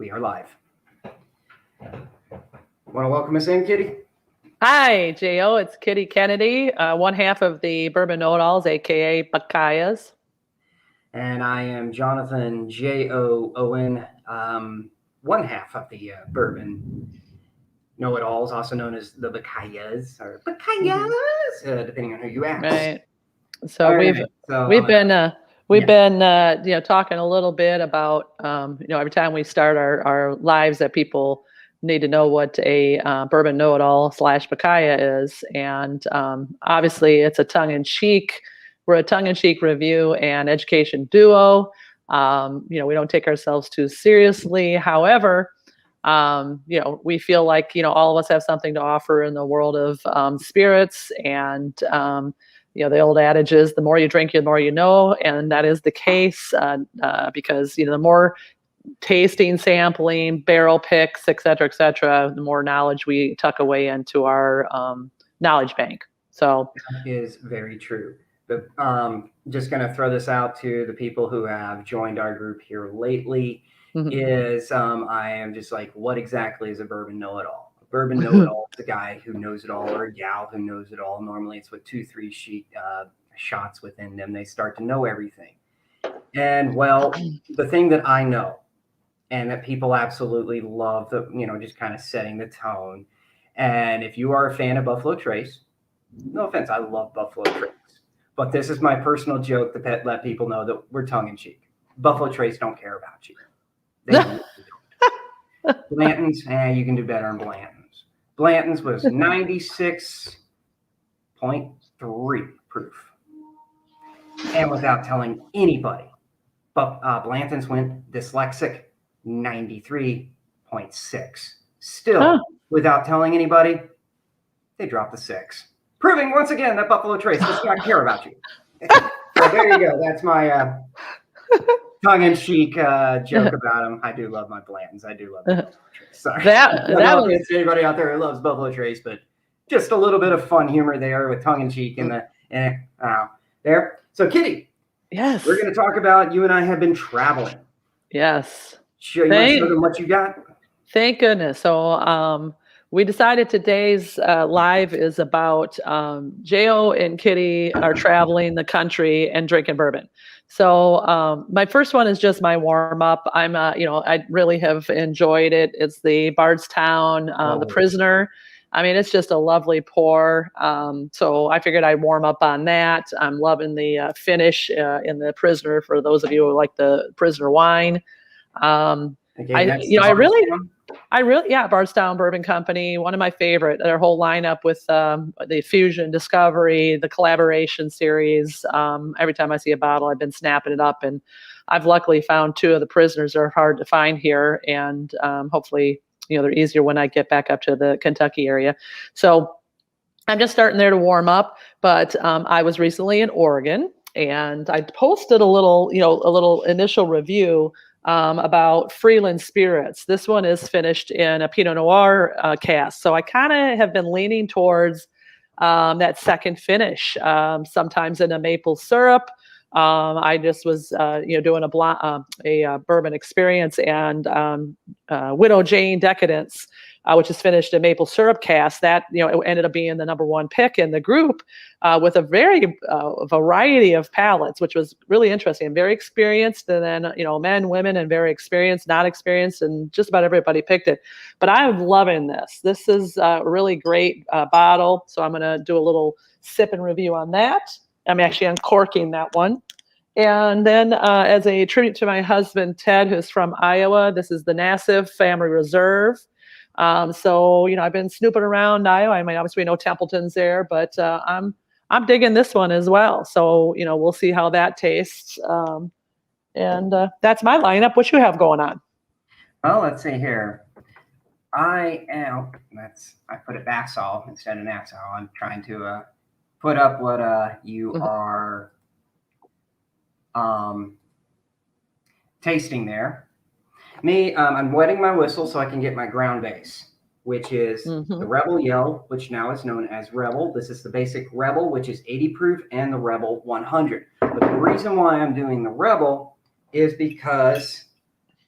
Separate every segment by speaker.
Speaker 1: We are live. Want to welcome us in, Kitty?
Speaker 2: Hi, J.O. It's Kitty Kennedy, one half of the Bourbon Know-It-Alls, a.k.a. BaKyAhs.
Speaker 1: And I am Jonathan J.O. Owen, one half of the Bourbon Know-It-Alls, also known as the BaKyAhs or BaKyAhs, depending on who you ask.
Speaker 2: Right. So we've been talking a little bit about every time we start our lives that people need to know what a Bourbon Know-It-All / BaKyAh is, and obviously it's a tongue-in-cheek. We're a tongue-in-cheek review and education duo. We don't take ourselves too seriously. However, we feel like all of us have something to offer in the world of spirits, and the old adage is the more you drink, the more you know, and that is the case because the more tasting, sampling, barrel picks, et cetera, the more knowledge we tuck away into our knowledge bank. So
Speaker 1: that is very true. But just going to throw this out to the people who have joined our group here lately. Is I am just like, what exactly is a Bourbon Know-It-All? A Bourbon Know-It-All is a guy who knows it all, or a gal who knows it all. Normally it's with 2-3 shots within them. They start to know everything. And well, the thing that I know and that people absolutely love, just kind of setting the tone. And if you are a fan of Buffalo Trace, no offense, I love Buffalo Trace. But this is my personal joke to let people know that we're tongue-in-cheek. Buffalo Trace don't care about you. They really don't. Blanton's, you can do better on Blanton's. Blanton's was 96.3 proof. And without telling anybody. But Blanton's went dyslexic 93.6. Still, without telling anybody, they dropped the 6. Proving once again that Buffalo Trace does not care about you. So there you go. That's my tongue-in-cheek joke about them. I do love my Blantons. I do love Buffalo Trace. Sorry. That was anybody out there who loves Buffalo Trace, but just a little bit of fun humor there with tongue-in-cheek there. So, Kitty.
Speaker 2: Yes.
Speaker 1: We're going to talk about you and I have been traveling.
Speaker 2: Yes.
Speaker 1: Show them what you got.
Speaker 2: Thank goodness. So, we decided today's live is about J.O. and Kitty are traveling the country and drinking bourbon. So my first one is just my warm up. I'm, I really have enjoyed it. It's the Bardstown, the Prisoner. I mean, it's just a lovely pour. So I figured I'd warm up on that. I'm loving the finish in the Prisoner for those of you who like the Prisoner wine. Bardstown Bourbon Company, one of my favorite. Their whole lineup with the Fusion, Discovery, the collaboration series. Every time I see a bottle, I've been snapping it up, and I've luckily found 2 of the Prisoners are hard to find here, and hopefully, they're easier when I get back up to the Kentucky area. So I'm just starting there to warm up. But I was recently in Oregon, and I posted a little initial review about Freelance Spirits. This one is finished in a Pinot Noir cask. So I kind of have been leaning towards that second finish, sometimes in a maple syrup. I just was, doing a bourbon experience, and Widow Jane Decadence, which is finished in maple syrup cask. That it ended up being the #1 pick in the group, with a very variety of palates, which was really interesting. And very experienced, and then men, women, and very experienced, not experienced, and just about everybody picked it. But I'm loving this. This is a really great bottle. So I'm going to do a little sip and review on that. I'm actually uncorking that one. And then as a tribute to my husband, Ted, who's from Iowa, this is the Nassau Reserve. So, I've been snooping around Iowa. I mean, obviously we know Templeton's there, but I'm digging this one as well. So, we'll see how that tastes. And that's my lineup. What you have going on?
Speaker 1: Well, let's see here. I put it Nassau instead of Nassau. I'm trying to put up what you are tasting there. Me, I'm wetting my whistle so I can get my ground base, which is the Rebel Yell, which now is known as Rebel. This is the basic Rebel, which is 80 proof, and the Rebel 100. But the reason why I'm doing the Rebel is because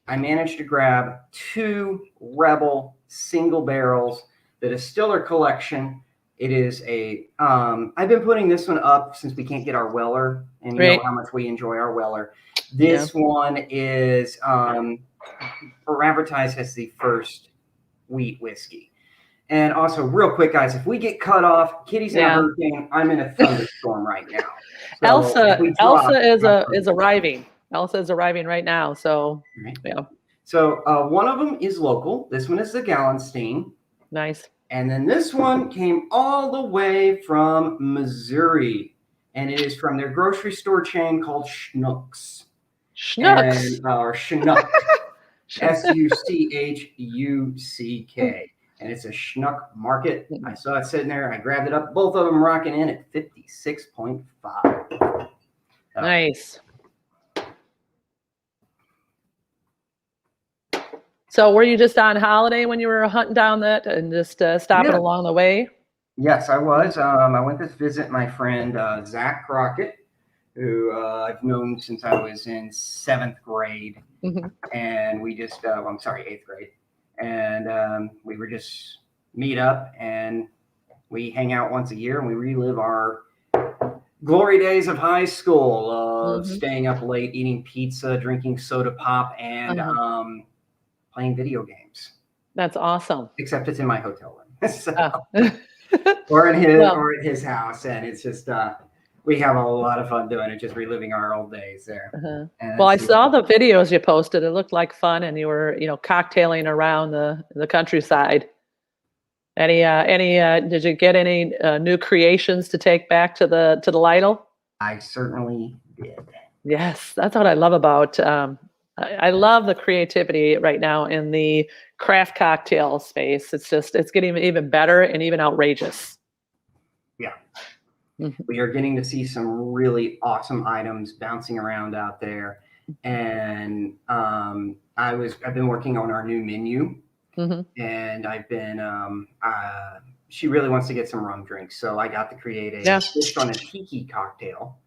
Speaker 1: I managed to grab 2 Rebel single barrels. The Distiller Collection. It is a, I've been putting this one up since we can't get our Weller, and you know how much we enjoy our Weller. This one is advertised as the first wheat whiskey. And also, real quick, guys, if we get cut off, Kitty's in a hurricane. I'm in a thunderstorm right now. So
Speaker 2: Elsa is arriving. Elsa is arriving right now. So,
Speaker 1: So one of them is local. This one is the Gallenstein.
Speaker 2: Nice.
Speaker 1: And then this one came all the way from Missouri. And it is from their grocery store chain called Schnucks.
Speaker 2: Schnucks.
Speaker 1: Or Schnuck. Suchuck. And it's a Schnuck Market. I saw it sitting there. I grabbed it up. Both of them rocking in at 56.5.
Speaker 2: Nice. So were you just on holiday when you were hunting down that and just stopping along the way?
Speaker 1: Yes, I was. I went to visit my friend Zach Crockett, who I've known since I was in 7th grade. And we just, 8th grade. And we were just meet up and we hang out once a year and we relive our glory days of high school, of staying up late, eating pizza, drinking soda pop, and playing video games.
Speaker 2: That's awesome.
Speaker 1: Except it's in my hotel room. Or in his house. And it's just we have a lot of fun doing it, just reliving our old days there.
Speaker 2: Well, I saw the videos you posted. It looked like fun, and you were, cocktailing around the countryside. Did you get any new creations to take back to the Lytle?
Speaker 1: I certainly did.
Speaker 2: Yes, that's what I love about. I love the creativity right now in the craft cocktail space. It's getting even better and even outrageous. Yeah.
Speaker 1: We are getting to see some really awesome items bouncing around out there. And I've been working on our new menu. And I've been she really wants to get some rum drinks. So I got to create a twist on a tiki cocktail.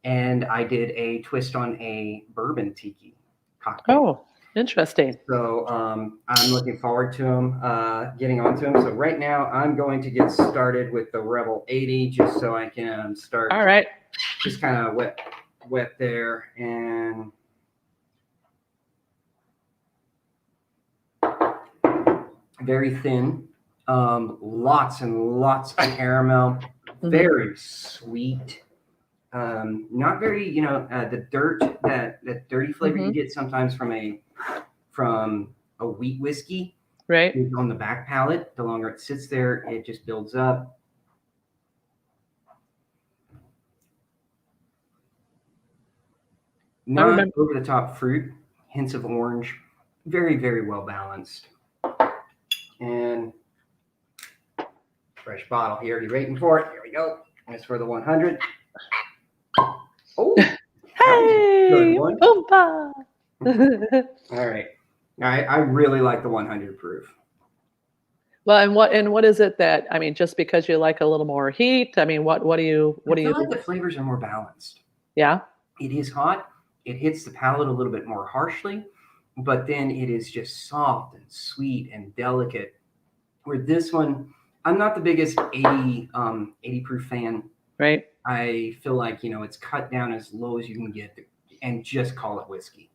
Speaker 1: And I did a twist on a bourbon tiki cocktail.
Speaker 2: Oh, interesting.
Speaker 1: So I'm looking forward to getting onto them. So right now I'm going to get started with the Rebel 80 just so I can start.
Speaker 2: All right.
Speaker 1: Just kind of wet there and very thin. Lots and lots of caramel. Very sweet. Not very, the dirt, that dirty flavor you get sometimes from a wheat whiskey,
Speaker 2: right?
Speaker 1: On the back palate, the longer it sits there, it just builds up. Not over the top fruit, hints of orange, very, very well balanced. And fresh bottle here. You waiting for it? Here we go. And it's for the 100. Oh,
Speaker 2: hey,
Speaker 1: All right. I really like the 100 proof.
Speaker 2: Well, and what is it that, just because you like a little more heat? what do you
Speaker 1: I feel like the flavors are more balanced.
Speaker 2: Yeah.
Speaker 1: It is hot. It hits the palate a little bit more harshly, but then it is just soft and sweet and delicate. Where this one, I'm not the biggest 80 proof fan.
Speaker 2: Right.
Speaker 1: I feel like, it's cut down as low as you can get and just call it whiskey.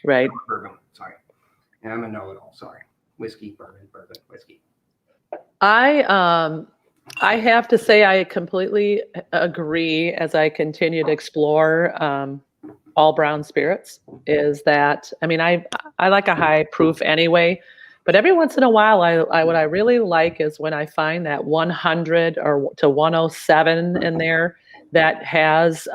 Speaker 2: Right.
Speaker 1: Bourbon, sorry. And I'm a know-it-all, sorry. Whiskey, bourbon, whiskey.
Speaker 2: I have to say I completely agree as I continue to explore all brown spirits is that, I like a high proof anyway, but every once in a while, what I really like is when I find that 100 or to 107 in there that has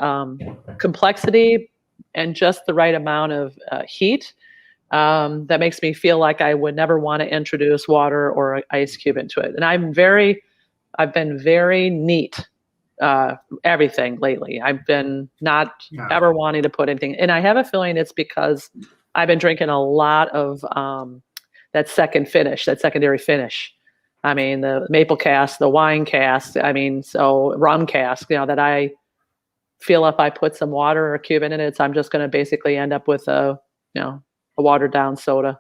Speaker 2: complexity and just the right amount of heat. That makes me feel like I would never want to introduce water or ice cube into it. And I've been very neat, everything lately. I've been not ever wanting to put anything, and I have a feeling it's because I've been drinking a lot of that secondary finish. The maple cask, the wine cask, so rum cask, that I feel if I put some water or cube in it, I'm just going to basically end up with a watered down soda.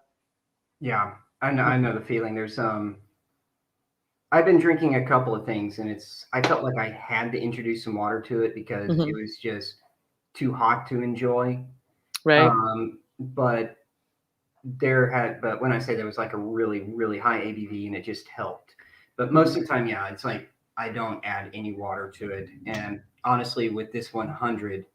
Speaker 1: Yeah, I know the feeling. There's I've been drinking a couple of things, and I felt like I had to introduce some water to it because it
Speaker 2: Hmm.
Speaker 1: was just too hot to enjoy.
Speaker 2: Right.
Speaker 1: But but when I say there was like a really, really high ABV, and it just helped. But most of the time, yeah, it's like I don't add any water to it. And honestly, with this 100,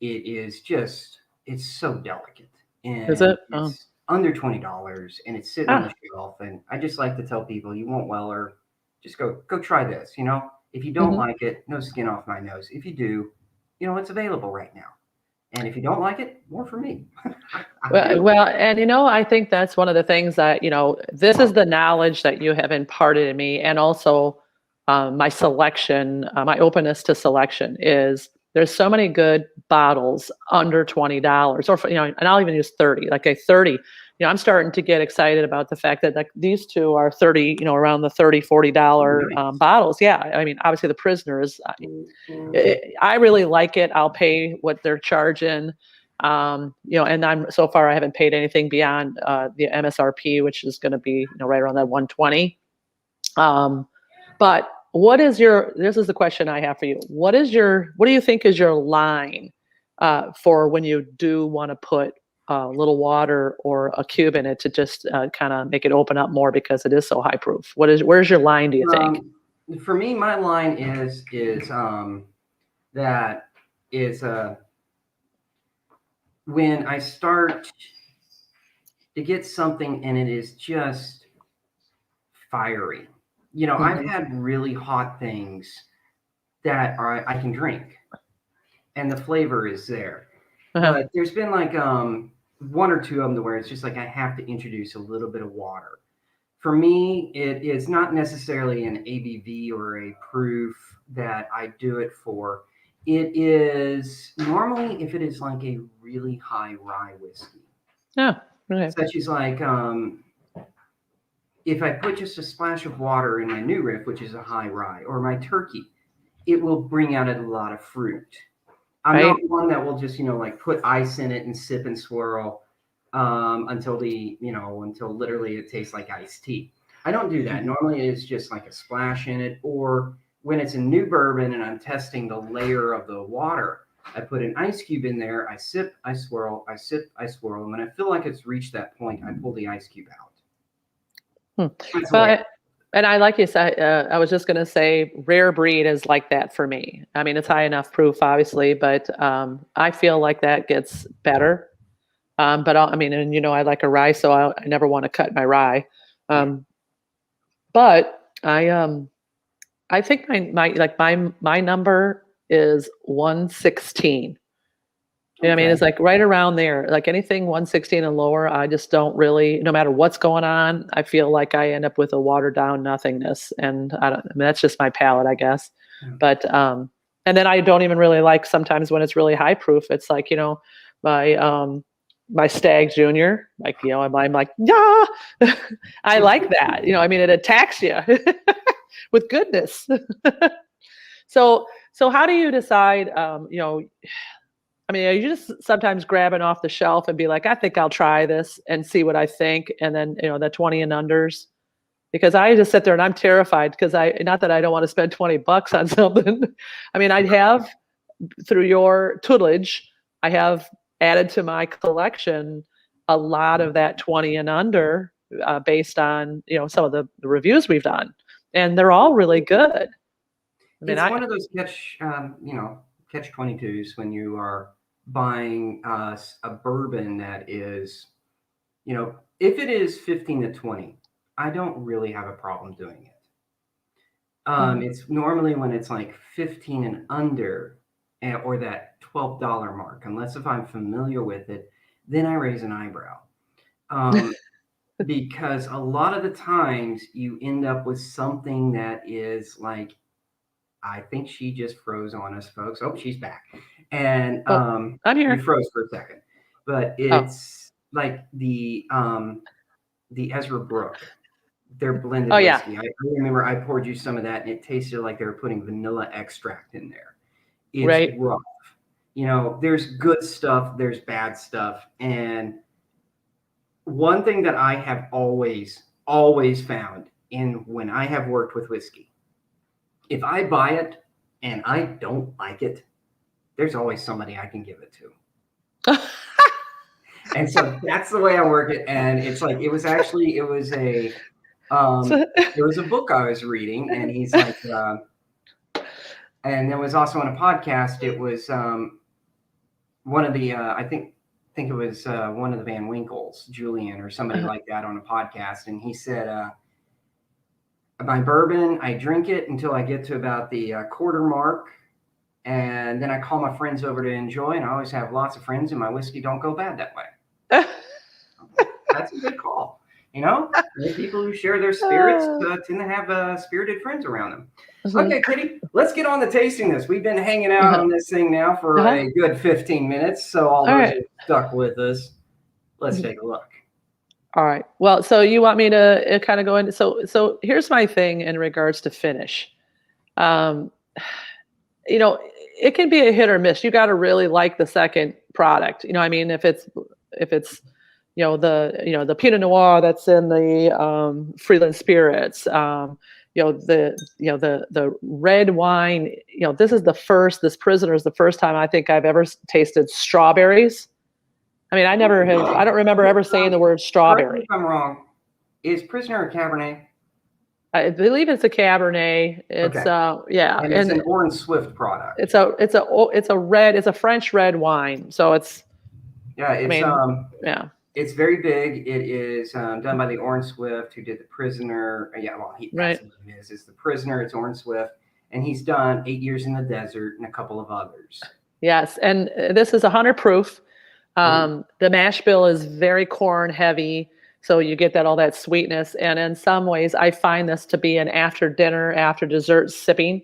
Speaker 1: it is just, it's so delicate,
Speaker 2: Is
Speaker 1: and
Speaker 2: it? Oh.
Speaker 1: it's under $20, and it's sitting on the
Speaker 2: Ah.
Speaker 1: shelf. And I just like to tell people, you won't Weller, just go try this. If you don't
Speaker 2: Hmm.
Speaker 1: like it, no skin off my nose. If you do, it's available right now. And if you don't like it, more for me. I do.
Speaker 2: Well, and I think that's one of the things that, this is the knowledge that you have imparted in me, and also my selection, my openness to selection is there's so many good bottles under $20, or and I'll even use 30, like a 30. I'm starting to get excited about the fact that like these two are 30, around the $30-$40
Speaker 1: Nice.
Speaker 2: bottles. Yeah, I mean, obviously the Prisoners, I really like it. I'll pay what they're charging. And so far I haven't paid anything beyond the MSRP, which is going to be right around that 120. But this is the question I have for you. What do you think is your line for when you do want to put a little water or a cube in it to just kind of make it open up more because it is so high proof? Where's your line, do you think?
Speaker 1: For me, my line is that is when I start to get something and it is just fiery. I've
Speaker 2: Hmm.
Speaker 1: had really hot things that I can drink, and the flavor is there.
Speaker 2: Uh-huh.
Speaker 1: But there's been like one or two of them to where it's just like I have to introduce a little bit of water. For me, it is not necessarily an ABV or a proof that I do it for. It is normally if it is like a really high rye whiskey,
Speaker 2: Yeah. Okay.
Speaker 1: such as like if I put just a splash of water in my new riff, which is a high rye, or my turkey, it will bring out a lot of fruit. I'm not
Speaker 2: Right.
Speaker 1: one that will just, like put ice in it and sip and swirl until until literally it tastes like iced tea. I don't do that.
Speaker 2: Mhm.
Speaker 1: Normally it's just like a splash in it, or when it's a new bourbon and I'm testing the layer of the water, I put an ice cube in there, I sip, I swirl, I sip, I swirl, and when I feel like it's reached that point, I pull the ice cube out.
Speaker 2: Hmm.
Speaker 1: That's the way.
Speaker 2: Well, and I like you said, I was just going to say rare breed is like that for me. I mean, it's high enough proof, obviously, but I feel like that gets better. But I mean, and I like a rye, so I never want to cut my rye.
Speaker 1: Yeah.
Speaker 2: Um, but I think my number is 116. I mean,
Speaker 1: Okay.
Speaker 2: it's like right around there. Like anything 116 and lower, I just don't really, no matter what's going on, I feel like I end up with a watered down nothingness. And I mean, that's just my palate, I guess.
Speaker 1: Yeah.
Speaker 2: But, and then I don't even really like sometimes when it's really high proof. It's like, my Stag Junior, like, I'm like, yeah, I like that. I mean, it attacks you with goodness. So how do you decide, I mean, are you just sometimes grabbing off the shelf and be like, I think I'll try this and see what I think? And then, the 20 and unders, because I just sit there and I'm terrified because not that I don't want to spend $20 on something. I mean, I have through your tutelage, I have added to my collection a lot of that 20 and under based on, some of the reviews we've done, and they're all really good. I mean,
Speaker 1: It's one of those catch 22s when you are buying a bourbon that is, if it is 15 to 20, I don't really have a problem doing it.
Speaker 2: Mhm.
Speaker 1: It's normally when it's like 15 and under, or that $12 mark, unless if I'm familiar with it, then I raise an eyebrow. Um, because a lot of the times you end up with something that is like, I think she just froze on us, folks. Oh, she's back. And
Speaker 2: Oh, I'm
Speaker 1: you
Speaker 2: here.
Speaker 1: froze for a second. But
Speaker 2: Oh,
Speaker 1: it's like the Ezra Brook, their
Speaker 2: oh
Speaker 1: blended
Speaker 2: yeah,
Speaker 1: whiskey. I remember I poured you some of that and it tasted like they were putting vanilla extract in there. It's
Speaker 2: right.
Speaker 1: rough. There's good stuff, there's bad stuff. And one thing that I have always found in when I have worked with whiskey, if I buy it and I don't like it, there's always somebody I can give it to. And so that's the way I work it. And it's like, it was a book I was reading, and he's like, and there was also on a podcast, it was one of the, I think it was one of the Van Winkles, Julian or somebody like that, on a podcast. And he said, my bourbon, I drink it until I get to about the quarter mark. And then I call my friends over to enjoy. And I always have lots of friends, and my whiskey don't go bad that way. That's a good call. You know, the people who share their spirits tend to have spirited friends around them. Okay, Kitty, let's get on to tasting this. We've been hanging out on this thing now for a good 15 minutes. So all those who stuck with us, let's take a look.
Speaker 2: All right. Well, so you want me to kind of go into, so here's my thing in regards to finish. You know, it can be a hit or miss. You got to really like the second product. You know, I mean, if it's, the Pinot Noir that's in the Freelance Spirits, the red wine, this Prisoner is the first time I think I've ever tasted strawberries. I mean, I don't remember ever saying the word strawberry.
Speaker 1: If I'm wrong, is Prisoner a Cabernet?
Speaker 2: I believe it's a Cabernet. It's
Speaker 1: and it's an Orange Swift product.
Speaker 2: It's a French red wine. So it's it's very big. It is done by the Orange Swift, who did the Prisoner. It's the Prisoner. It's Orange Swift, and he's done 8 Years in the Desert and a couple of others. Yes, and this is 100 proof. The mash bill is very corn heavy, so you get all that sweetness. And in some ways, I find this to be an after dinner, after dessert sipping,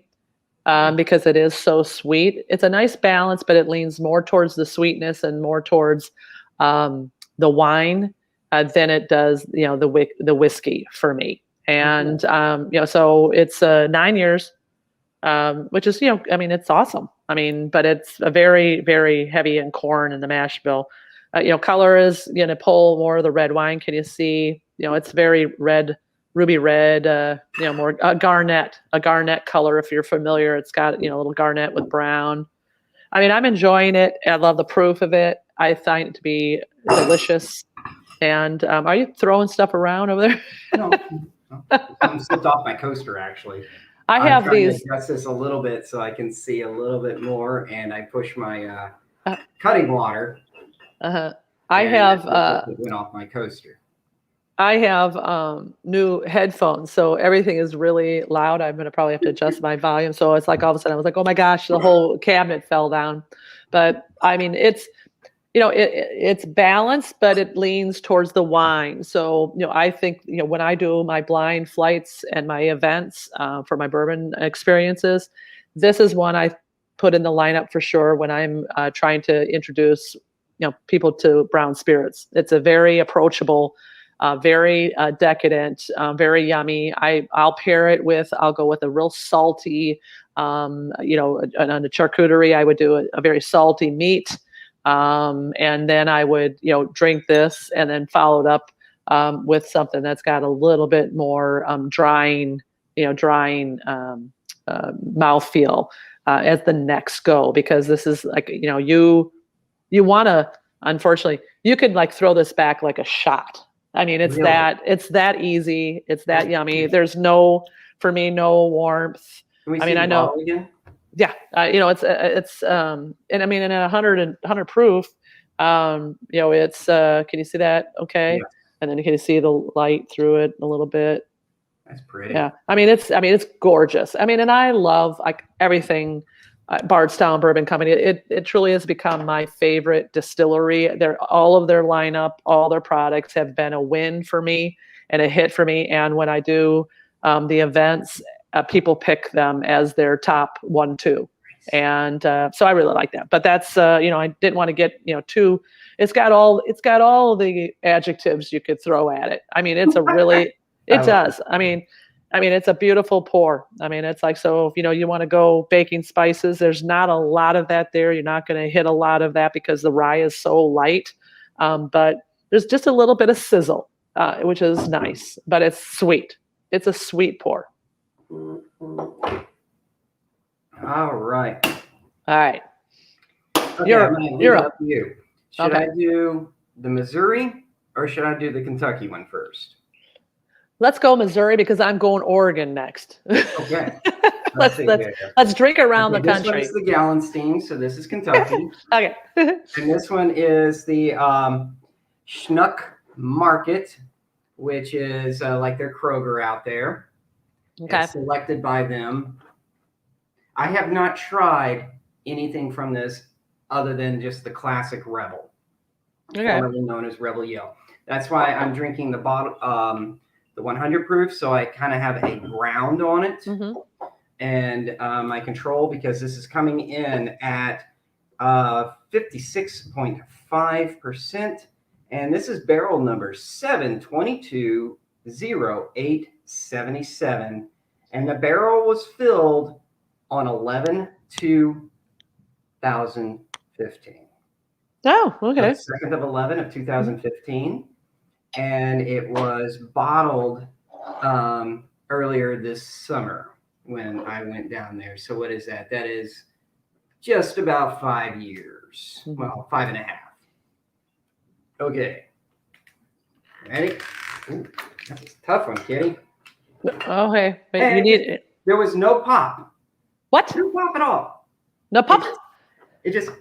Speaker 2: because it is so sweet. It's a nice balance, but it leans more towards the sweetness and more towards the wine than it does, the whiskey for me. And so it's 9 years, which is, it's awesome. I mean, but it's a very, very heavy in corn in the mash bill. Color is going to pull more of the red wine. Can you see? It's very red, ruby red. More a garnet color. If you're familiar, it's got a little garnet with brown. I mean, I'm enjoying it. I love the proof of it. I find it to be delicious. And are you throwing stuff around over there?
Speaker 1: No, I'm slipped off my coaster actually.
Speaker 2: I have these.
Speaker 1: To adjust this a little bit so I can see a little bit more, and I push my cutting water.
Speaker 2: I have
Speaker 1: it went off my coaster.
Speaker 2: I have new headphones, so everything is really loud. I'm going to probably have to adjust my volume. So it's like all of a sudden I was like, oh my gosh, the whole cabinet fell down. But I mean, it's it's balanced, but it leans towards the wine. So, I think, when I do my blind flights and my events for my bourbon experiences, this is one I put in the lineup for sure when I'm trying to introduce, people to brown spirits. It's a very approachable, very decadent, very yummy. I'll pair it with, I'll go with a real salty, on the charcuterie, I would do a very salty meat. And then I would, drink this and then follow it up with something that's got a little bit more drying mouthfeel as the next go, because this is like, you want to, unfortunately, you could like throw this back like a shot. I mean, it's that easy. It's that yummy. There's for me, no warmth. I know. Yeah. It's and I mean, in 100 proof, it's, can you see that? Okay. Yeah. And then can you see the light through it a little bit?
Speaker 1: That's pretty.
Speaker 2: Yeah. It's gorgeous. And I love like everything, Bardstown Bourbon Company. It truly has become my favorite distillery. All of their lineup, all their products have been a win for me and a hit for me. And when I do the events, people pick them as their top 1-2. And so I really like that. But that's, I didn't want to get, too, it's got all the adjectives you could throw at it. It's a really, it does. It's a beautiful pour. It's like, so if, you want to go baking spices, there's not a lot of that there. You're not going to hit a lot of that because the rye is so light. But There's just a little bit of sizzle, which is nice, but it's sweet. It's a sweet pour.
Speaker 1: All right.
Speaker 2: All right.
Speaker 1: Okay,
Speaker 2: You're-
Speaker 1: I'm gonna leave
Speaker 2: you're
Speaker 1: it
Speaker 2: up.
Speaker 1: up to you. Should
Speaker 2: Okay.
Speaker 1: I do the Missouri or should I do the Kentucky one first?
Speaker 2: Let's go Missouri because I'm going Oregon next.
Speaker 1: Okay.
Speaker 2: let's
Speaker 1: see
Speaker 2: let's
Speaker 1: here.
Speaker 2: let's drink around
Speaker 1: Okay,
Speaker 2: the
Speaker 1: this
Speaker 2: country.
Speaker 1: one's the Gallenstein, so this is Kentucky.
Speaker 2: Okay.
Speaker 1: And this one is the Schnuck Market, which is like their Kroger out there.
Speaker 2: Okay.
Speaker 1: It's selected by them. I have not tried anything from this other than just the classic Rebel, formerly known as Rebel Yell. That's why I'm drinking the bottle, the 100 proof, so I kind of have a ground on it.
Speaker 2: Mm-hmm.
Speaker 1: And my control, because this is coming in at 56.5%, and this is barrel number 722-0877, and the barrel was filled on 11/2/2015.
Speaker 2: Oh, okay.
Speaker 1: So 2nd of 11 of 2015, and it was bottled earlier this summer when I went down there. So what is that? That is just about 5 years. Well, 5.5. Okay. Ready? Ooh, that's a tough one, Kitty.
Speaker 2: Okay. Wait,
Speaker 1: Hey,
Speaker 2: you need it.
Speaker 1: There was no pop.
Speaker 2: What?
Speaker 1: No pop at all.
Speaker 2: No pop?
Speaker 1: It just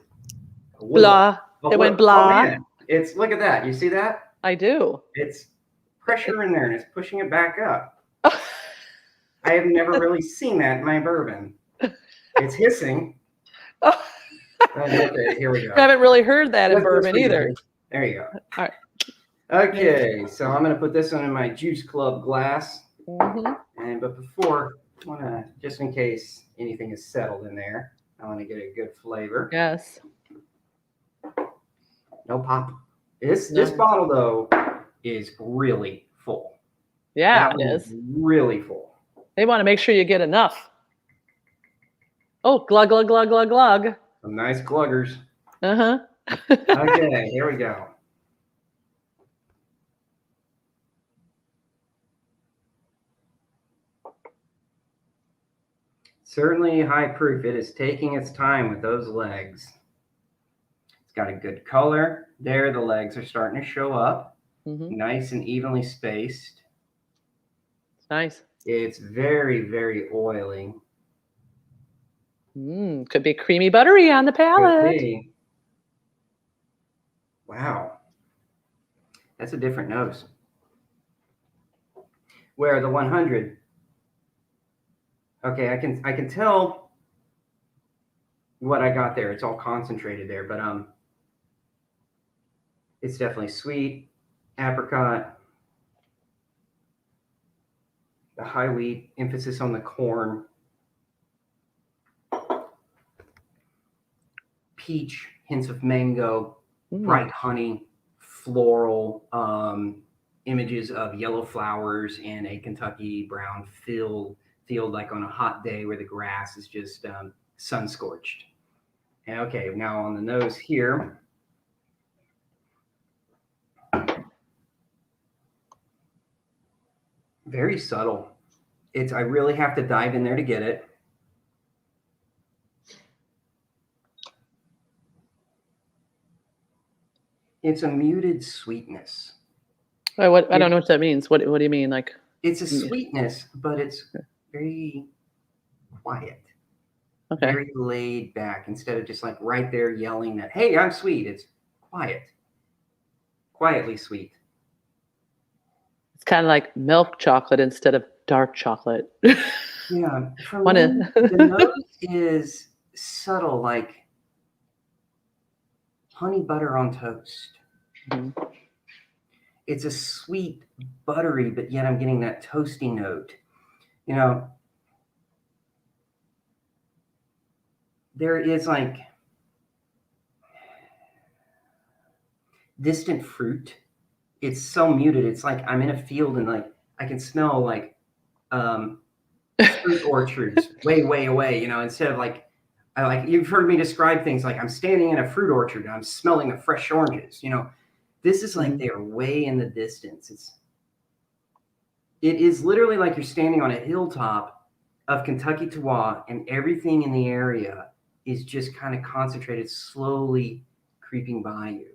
Speaker 2: Blah. It went blah.
Speaker 1: Oh, man. It's, look at that. You see that?
Speaker 2: I do.
Speaker 1: It's pressure in there and it's pushing it back up. I have never really seen that in my bourbon. It's hissing. Okay, here we go.
Speaker 2: I haven't really heard that in
Speaker 1: Let's
Speaker 2: bourbon
Speaker 1: see
Speaker 2: either.
Speaker 1: this. There you go.
Speaker 2: All right.
Speaker 1: Okay, so I'm going to put this one in my Juice Club glass.
Speaker 2: Mm-hmm.
Speaker 1: But before, I want to, just in case anything is settled in there, I want to get a good flavor.
Speaker 2: Yes.
Speaker 1: No pop. This
Speaker 2: No.
Speaker 1: bottle, though, is really full.
Speaker 2: Yeah,
Speaker 1: That
Speaker 2: it
Speaker 1: one
Speaker 2: is.
Speaker 1: really full.
Speaker 2: They want to make sure you get enough. Oh, glug, glug, glug, glug, glug.
Speaker 1: Some nice gluggers.
Speaker 2: Uh-huh.
Speaker 1: Okay, here we go. Certainly high proof. It is taking its time with those legs. It's got a good color. There, the legs are starting to show up.
Speaker 2: Mm-hmm.
Speaker 1: Nice and evenly spaced.
Speaker 2: It's nice.
Speaker 1: It's very, very oily.
Speaker 2: Could be creamy buttery on the
Speaker 1: Could
Speaker 2: palate.
Speaker 1: be. Wow. That's a different nose. Where the 100, okay, I can tell what I got there. It's all concentrated there, but it's definitely sweet, apricot, the high wheat, emphasis on the corn, peach, hints of mango, bright honey, floral, images of yellow flowers in a Kentucky brown field like on a hot day where the grass is just sun scorched. And okay, now on the nose here. Very subtle. I really have to dive in there to get it. It's a muted sweetness.
Speaker 2: I don't know what that means. What do you mean? Like,
Speaker 1: it's a sweetness, but it's very quiet.
Speaker 2: Okay.
Speaker 1: Very laid back instead of just like right there yelling that, hey, I'm sweet. It's quiet. Quietly sweet.
Speaker 2: It's kind of like milk chocolate instead of dark chocolate.
Speaker 1: Yeah. For me, the nose is subtle, like honey butter on toast.
Speaker 2: Mm-hmm.
Speaker 1: It's a sweet, buttery, but yet I'm getting that toasty note. You know, there is like distant fruit. It's so muted. It's like I'm in a field and like I can smell like fruit orchards way, way away, you know, instead of like you've heard me describe things like I'm standing in a fruit orchard and I'm smelling the fresh oranges, you know. This is like they're way in the distance. It is literally like you're standing on a hilltop of Kentucky Terroir, and everything in the area is just kind of concentrated, slowly creeping by you.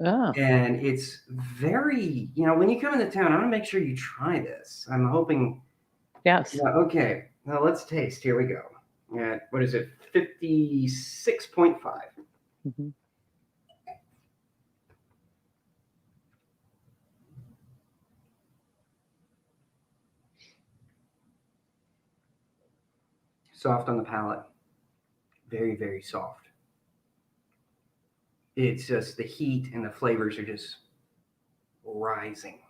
Speaker 2: Oh,
Speaker 1: And it's very, when you come into town, I want to make sure you try this. I'm hoping.
Speaker 2: yes.
Speaker 1: Yeah, okay. Now let's taste. Here we go. What is it? 56.5.
Speaker 2: Mm-hmm.
Speaker 1: Soft on the palate. Very, very soft. It's just the heat and the flavors are just rising.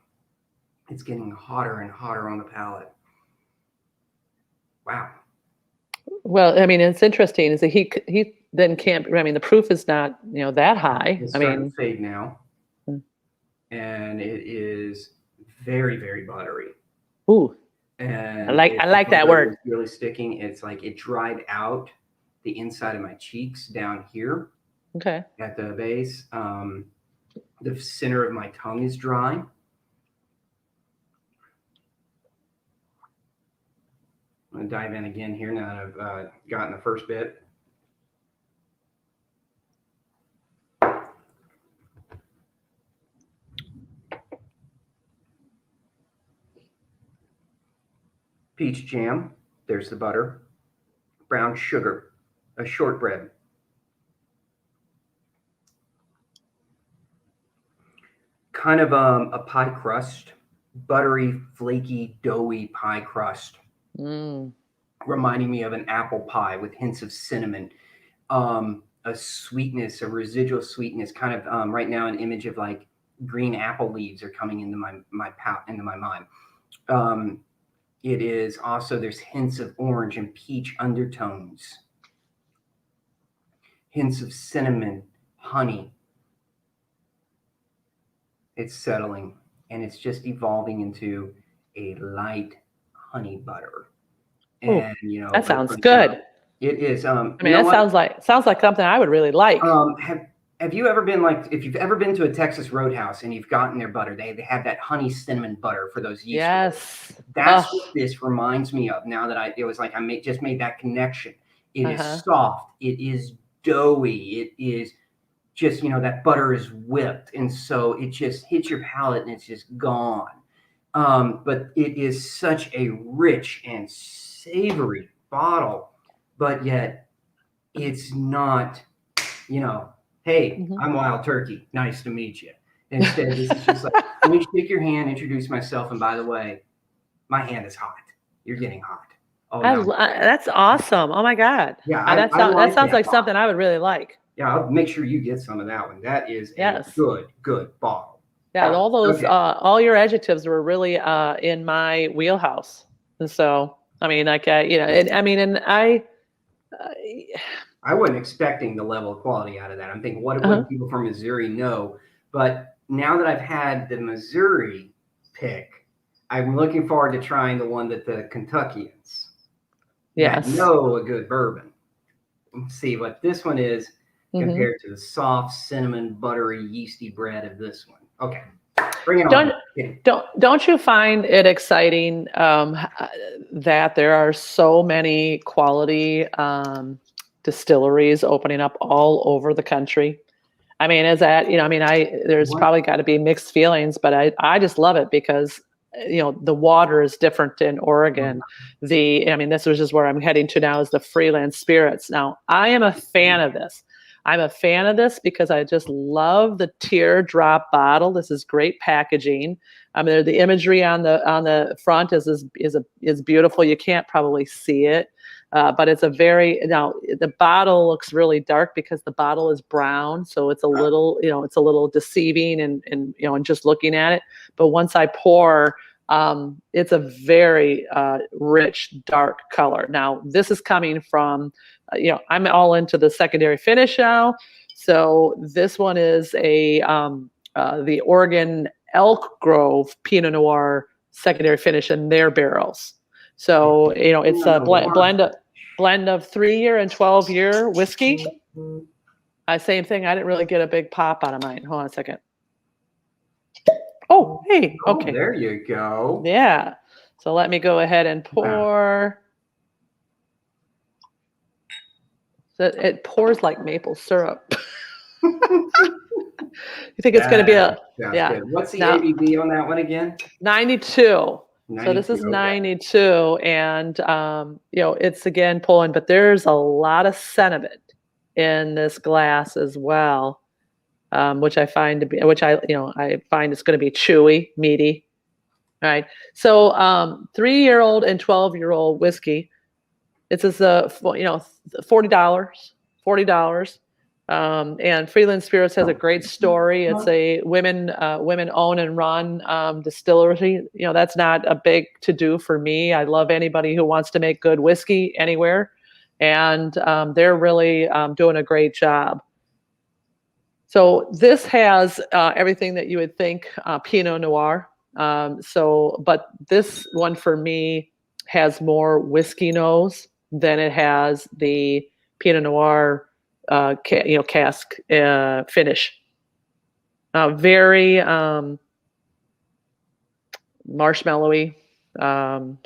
Speaker 1: It's getting hotter and hotter on the palate. Wow.
Speaker 2: Well, I mean, it's interesting is that he then can't, I mean, the proof is not, that high.
Speaker 1: It's
Speaker 2: I
Speaker 1: starting
Speaker 2: mean,
Speaker 1: to fade now.
Speaker 2: Mm.
Speaker 1: And it is very, very buttery.
Speaker 2: Ooh,
Speaker 1: And
Speaker 2: I like that
Speaker 1: butter
Speaker 2: word.
Speaker 1: is really sticking. It's like it dried out the inside of my cheeks down here
Speaker 2: Okay.
Speaker 1: at the base. The center of my tongue is dry. I'm going to dive in again here now that I've gotten the first bit. Peach jam. There's the butter. Brown sugar. A shortbread. Kind of a pie crust. Buttery, flaky, doughy pie crust. Reminding me of an apple pie with hints of cinnamon. A sweetness, a residual sweetness, kind of right now an image of like green apple leaves are coming into my mind. It is also, there's hints of orange and peach undertones, hints of cinnamon, honey. It's settling, and it's just evolving into a light honey butter. And
Speaker 2: that sounds good.
Speaker 1: It is.
Speaker 2: I mean, that sounds like something I would really like.
Speaker 1: Have you ever been if you've ever been to a Texas Roadhouse and you've gotten their butter, they have that honey cinnamon butter for those yeast.
Speaker 2: Yes.
Speaker 1: That's what this reminds me of. Now that it was like just made that connection. It is soft. It is doughy. It is just, that butter is whipped. And so it just hits your palate and it's just gone. But it is such a rich and savory bottle, but yet it's not, hey, I'm Wild Turkey. Nice to meet you. Instead, this is just like, let me shake your hand, introduce myself, and by the way, my hand is hot. You're getting hot. Oh, no.
Speaker 2: That's awesome. Oh my God.
Speaker 1: Yeah,
Speaker 2: that sounds like something I would really like.
Speaker 1: Yeah, I'll make sure you get some of that one. That is a good bottle.
Speaker 2: Yeah, all those, all your adjectives were really in my wheelhouse. And so, I mean, like,
Speaker 1: I wasn't expecting the level of quality out of that. I'm thinking, what do people from Missouri know? But now that I've had the Missouri pick, I'm looking forward to trying the one that the Kentuckians know a good bourbon. Let's see what this one is compared to the soft cinnamon, buttery, yeasty bread of this one. Okay, bring it on.
Speaker 2: Don't you find it exciting that there are so many quality distilleries opening up all over the country? I mean, there's probably got to be mixed feelings, but I just love it because the water is different in Oregon. This was just where I'm heading to now, is the Freelance Spirits. Now, I am a fan of this. I'm a fan of this because I just love the teardrop bottle. This is great packaging. I mean, the imagery on the front is beautiful. You can't probably see it, but it's the bottle looks really dark because the bottle is brown, so it's a little deceiving and just looking at it. But once I pour, it's a very rich, dark color. Now, this is coming from, I'm all into the secondary finish now. So this one is the Oregon Elk Grove Pinot Noir secondary finish in their barrels. So, it's a blend of 3-year and 12-year whiskey. Same thing. I didn't really get a big pop out of mine. Hold on a second. Hey,
Speaker 1: Oh,
Speaker 2: okay.
Speaker 1: there you go.
Speaker 2: Yeah. So let me go ahead and
Speaker 1: Wow.
Speaker 2: pour. So it pours like maple syrup. You think it's going to be
Speaker 1: That
Speaker 2: a,
Speaker 1: sounds
Speaker 2: yeah.
Speaker 1: good. What's the
Speaker 2: Now,
Speaker 1: ABV on that one again?
Speaker 2: 92. So this
Speaker 1: 92.
Speaker 2: is
Speaker 1: Okay.
Speaker 2: 92 and it's again pulling, but there's a lot of sediment in this glass as well. Which I find to be which I find it's going to be chewy, meaty. All right. So 3-year-old and 12-year-old whiskey. It's as $40, $40. And Freelance Spirits has a great story. It's a women own and run distillery. That's not a big to do for me. I love anybody who wants to make good whiskey anywhere, and they're really doing a great job. So this has everything that you would think Pinot Noir. But this one for me has more whiskey nose than it has the Pinot Noir, cask finish. Very marshmallowy. Um,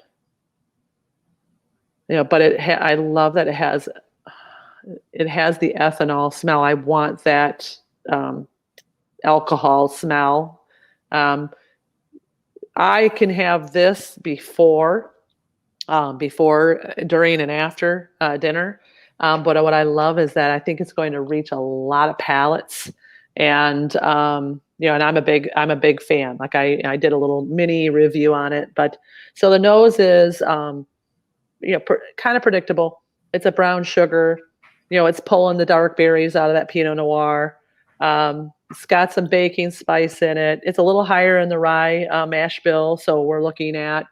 Speaker 2: but I love that it has the ethanol smell. I want that alcohol smell. Um, I can have this during, and after dinner. But what I love is that I think it's going to reach a lot of palates, and and I'm a big fan. Like I did a little mini review on it, but so the nose is kind of predictable. It's a brown sugar. It's pulling the dark berries out of that Pinot Noir. It's got some baking spice in it. It's a little higher in the rye mash bill, so we're looking at.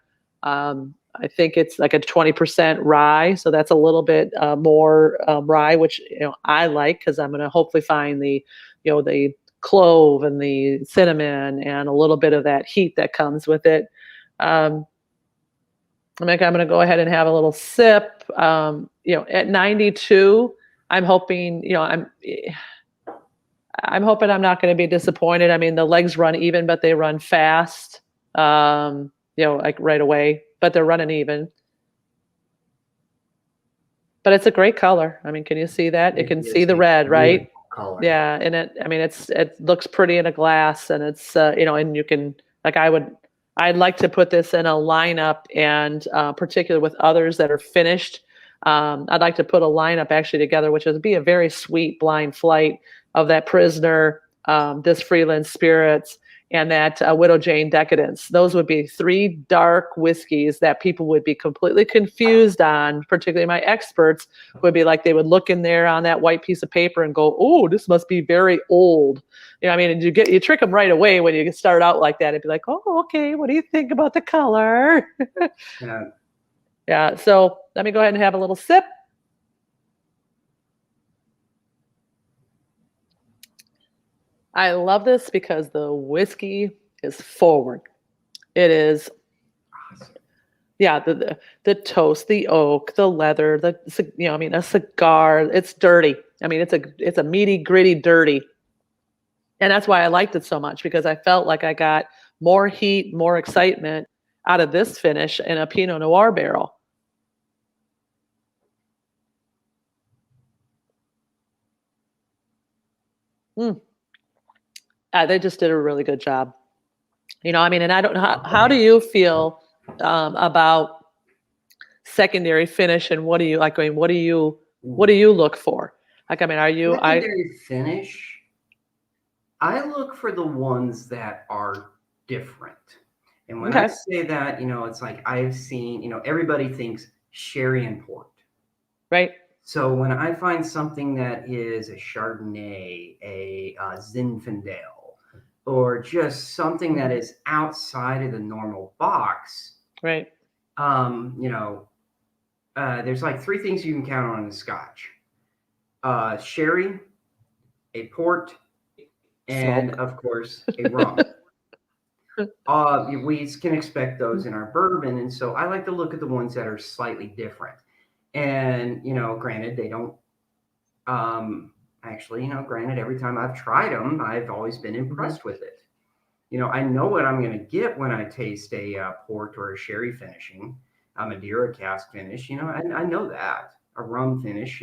Speaker 2: I think it's like a 20% rye, so that's a little bit more rye, which I like because I'm going to hopefully find the clove and the cinnamon and a little bit of that heat that comes with it. I'm going to go ahead and have a little sip. At 92, I'm hoping, I'm hoping I'm not going to be disappointed. I mean, the legs run even, but they run fast, like right away, but they're running even. But it's a great color. I mean, can you see that? It can see
Speaker 1: is
Speaker 2: the
Speaker 1: a
Speaker 2: red, right?
Speaker 1: beautiful color.
Speaker 2: Yeah, and it looks pretty in a glass, and it's and you can like I'd like to put this in a lineup, and particularly with others that are finished. I'd like to put a lineup actually together, which would be a very sweet blind flight of that Prisoner, this Freelance Spirits, and that Widow Jane Decadence. Those would be 3 dark whiskeys that people would be completely confused on, particularly my experts would be like, they would look in there on that white piece of paper and go, "Oh, this must be very old." I mean, and you trick them right away when you start out like that. It'd be like, "Oh, okay, what do you think about the color?"
Speaker 1: Yeah.
Speaker 2: Yeah, so let me go ahead and have a little sip. I love this because the whiskey is forward. It is,
Speaker 1: Awesome.
Speaker 2: yeah, the toast, the oak, the leather, a cigar. It's dirty. I mean, it's a meaty, gritty, dirty, and that's why I liked it so much because I felt like I got more heat, more excitement out of this finish in a Pinot Noir barrel. Mm. They just did a really good job. I mean, and I don't know how do you feel about secondary finish, and what do you like? I mean, what do you look for? Like, I mean, are you
Speaker 1: Secondary finish, I look for the ones that are different. And when I
Speaker 2: okay,
Speaker 1: say that, it's like I've seen, everybody thinks sherry and port.
Speaker 2: right?
Speaker 1: So when I find something that is a Chardonnay, a Zinfandel, or just something that
Speaker 2: Mhm.
Speaker 1: is outside of the normal box,
Speaker 2: Right.
Speaker 1: um, you know, there's like 3 things you can count on in Scotch: sherry, a port, and
Speaker 2: Smoke.
Speaker 1: of course a rum. We can expect those in our bourbon, and so I like to look at the ones that are slightly different. And granted, they don't. Actually, granted, every time I've tried them, I've always been
Speaker 2: Mhm.
Speaker 1: impressed with it. I know what I'm going to get when I taste a port or a sherry finishing, a Madeira cask finish. I know that, a rum finish.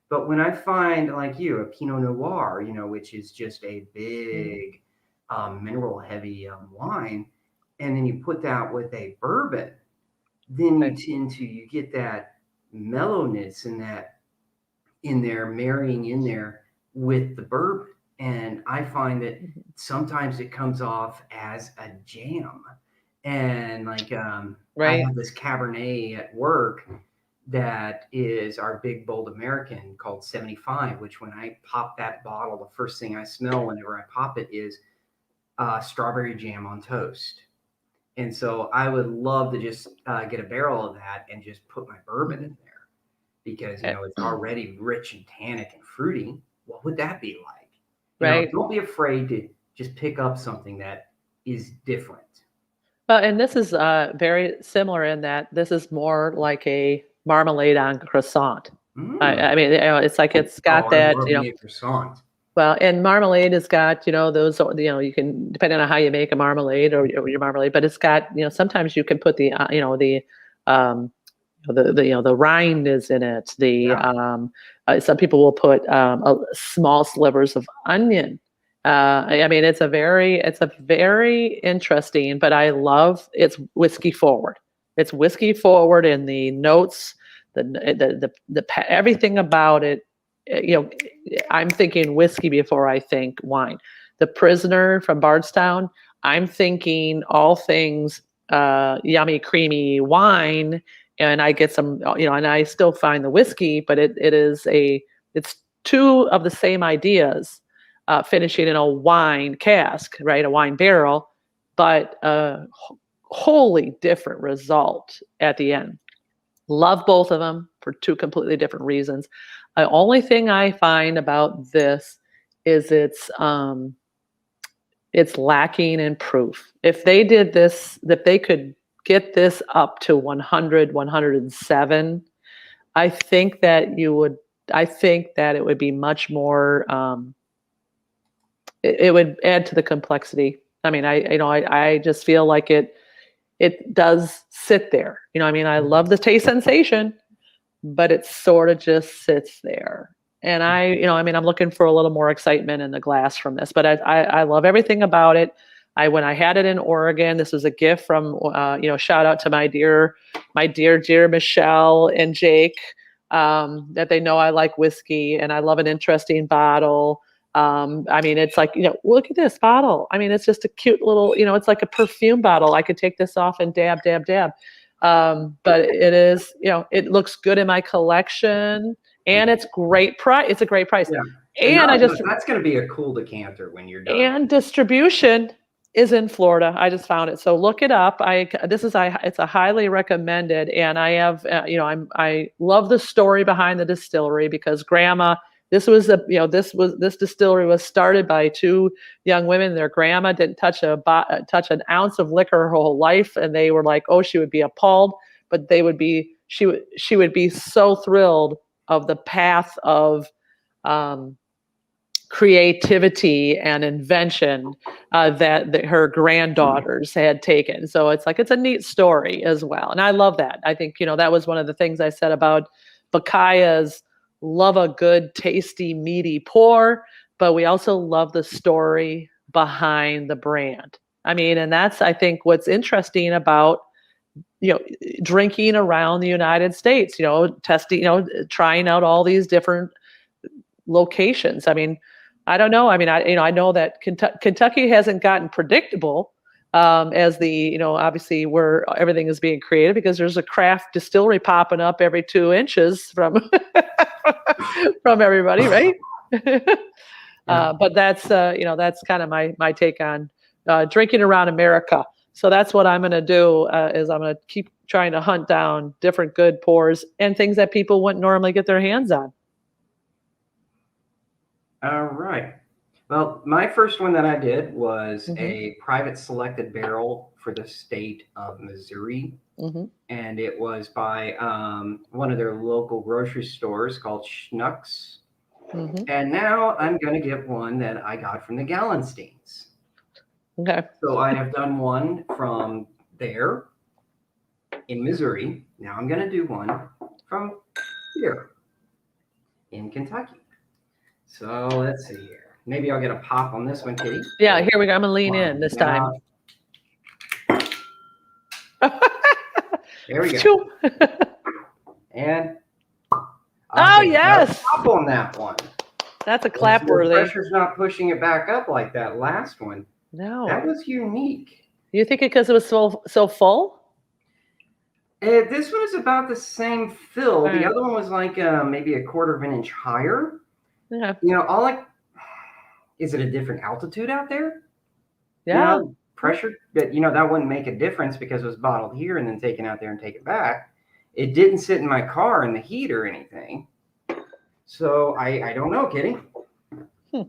Speaker 1: But when I find, like you, a Pinot Noir, which is just a big mineral heavy wine, and then you put that with a bourbon, then you get that mellowness and that in there, marrying in there with the bourbon. And I find that sometimes it comes off as a jam. And like I have this Cabernet at work that is our big bold American called 75, which when I pop that bottle, the first thing I smell whenever I pop it is strawberry jam on toast. And so I would love to just get a barrel of that and just put my bourbon in there because, it's already rich and tannic and fruity. What would that be like? Don't be afraid to just pick up something that is different.
Speaker 2: Well, and this is very similar in that this is more like a marmalade on croissant. I mean, it's like it's got that,
Speaker 1: croissant.
Speaker 2: Well, and marmalade has got, those, you can, depending on how you make a marmalade or your marmalade, but it's got, sometimes you can put the, the rind is in it. Some people will put small slivers of onion. I mean, it's a very interesting, but I love it's whiskey forward. It's whiskey forward in the notes, everything about it. I'm thinking whiskey before I think wine. The Prisoner from Bardstown, I'm thinking all things yummy, creamy wine, and I get some, and I still find the whiskey, but it's two of the same ideas, finishing in a wine cask, right, a wine barrel, but wholly different result at the end. Love both of them for two completely different reasons. The only thing I find about this is it's lacking in proof. If they did this, that they could get this up to 100, 107, I think that it would be much more, it would add to the complexity. I mean, I just feel like it does sit there. I mean, I love the taste sensation, but it sort of just sits there. And I'm looking for a little more excitement in the glass from this, but I love everything about it. When I had it in Oregon, this was a gift from, shout out to my dear Michelle and Jake, that they know I like whiskey and I love an interesting bottle. I mean, it's like, look at this bottle. I mean, it's just a cute little, it's like a perfume bottle. I could take this off and dab, dab, dab. But it is, it looks good in my collection and it's great price. It's a great price.
Speaker 1: Yeah. And that's going to be a cool decanter when you're done.
Speaker 2: And distribution is in Florida. I just found it. So look it up. It's a highly recommended. And I have, I love the story behind the distillery because grandma, this distillery was started by two young women. Their grandma didn't touch an ounce of liquor her whole life, and they were like, "Oh, she would be appalled," but she would be so thrilled of the path of creativity and invention that her granddaughters had taken. So it's a neat story as well, and I love that. I think that was one of the things I said about BaKyAh's. Love a good, tasty, meaty pour, but we also love the story behind the brand. I mean, and that's, I think, what's interesting about, drinking around the United States, testing, trying out all these different locations. I mean, I don't know. I mean, I know that Kentucky hasn't gotten predictable as obviously where everything is being created because there's a craft distillery popping up every 2 inches from from everybody, right? But that's that's kind of my take on drinking around America. So that's what I'm going to do is I'm going to keep trying to hunt down different good pours and things that people wouldn't normally get their hands on.
Speaker 1: All right. Well, my first one that I did was a private selected barrel for the state of Missouri. And it was by one of their local grocery stores called Schnuck's. And now I'm going to get one that I got from the Gallensteins.
Speaker 2: Okay.
Speaker 1: So I have done one from there in Missouri. Now I'm going to do one from here in Kentucky. So let's see here. Maybe I'll get a pop on this one, Kitty.
Speaker 2: Yeah, here we go. I'm gonna lean in this time.
Speaker 1: There we go. And
Speaker 2: oh yes,
Speaker 1: pop on that one.
Speaker 2: That's a clap worthy.
Speaker 1: The pressure's not pushing it back up like that last one.
Speaker 2: No,
Speaker 1: that was unique.
Speaker 2: You think it because it was so full?
Speaker 1: This one is about the same fill.
Speaker 2: Right.
Speaker 1: The other one was like maybe a quarter of an inch higher.
Speaker 2: Yeah.
Speaker 1: You know, is it a different altitude out there?
Speaker 2: Yeah.
Speaker 1: You know, pressure, that that wouldn't make a difference because it was bottled here and then taken out there and taken back. It didn't sit in my car in the heat or anything. So I don't know, Kitty. Here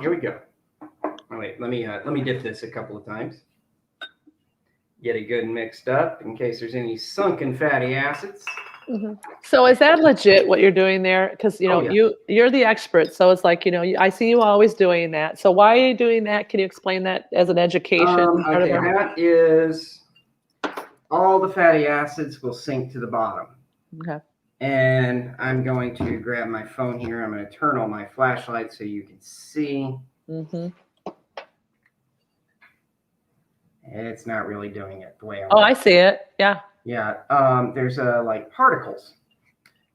Speaker 1: we go. Oh, wait, let me dip this a couple of times. Get it good and mixed up in case there's any sunken fatty acids.
Speaker 2: Mm-hmm. So is that legit what you're doing there? Because you're the expert. So it's like I see you always doing that. So why are you doing that? Can you explain that as an education?
Speaker 1: Okay, that is all the fatty acids will sink to the bottom.
Speaker 2: Okay.
Speaker 1: And I'm going to grab my phone here. I'm going to turn on my flashlight so you can see.
Speaker 2: Mm-hmm.
Speaker 1: It's not really doing it the way I want.
Speaker 2: Oh, I see it. Yeah.
Speaker 1: Yeah. There's like particles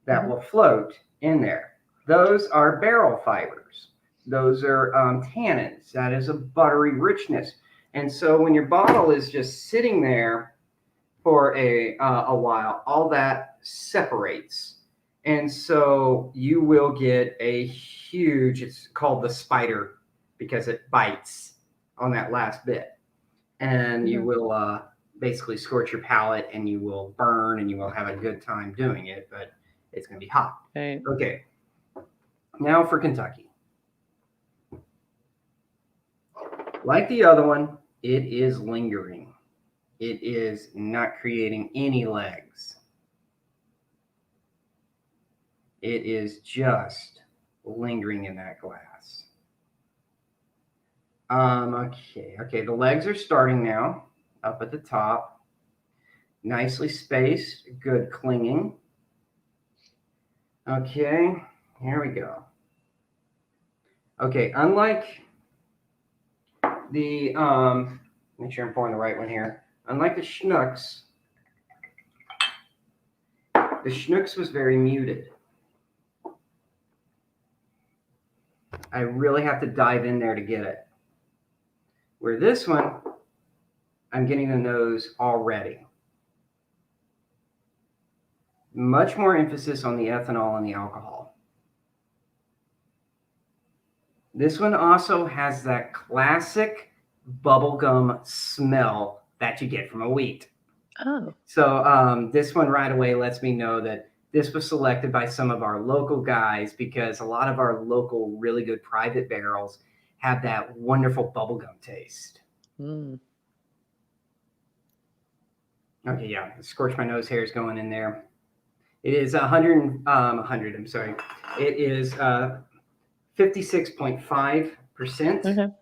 Speaker 1: that will float in there. Those are barrel fibers. Those are tannins. That is a buttery richness. And so when your bottle is just sitting there for a while, all that separates. And so you will get a huge, it's called the spider because it bites on that last bit. And you will basically scorch your palate and you will burn and you will have a good time doing it, but it's going to be hot.
Speaker 2: Right.
Speaker 1: Okay. Now for Kentucky. Like the other one, it is lingering. It is not creating any legs. It is just lingering in that glass. Okay, the legs are starting now, up at the top. Nicely spaced, good clinging. Okay, here we go. Okay, unlike the, make sure I'm pouring the right one here. Unlike the Schnucks was very muted. I really have to dive in there to get it. Where this one, I'm getting the nose already. Much more emphasis on the ethanol and the alcohol. This one also has that classic bubblegum smell that you get from a wheat.
Speaker 2: Oh.
Speaker 1: So this one right away lets me know that this was selected by some of our local guys because a lot of our local really good private barrels have that wonderful bubblegum taste.
Speaker 2: Mm.
Speaker 1: Okay, yeah, scorch my nose hairs going in there. It is 100, I'm sorry. It is 56.5%.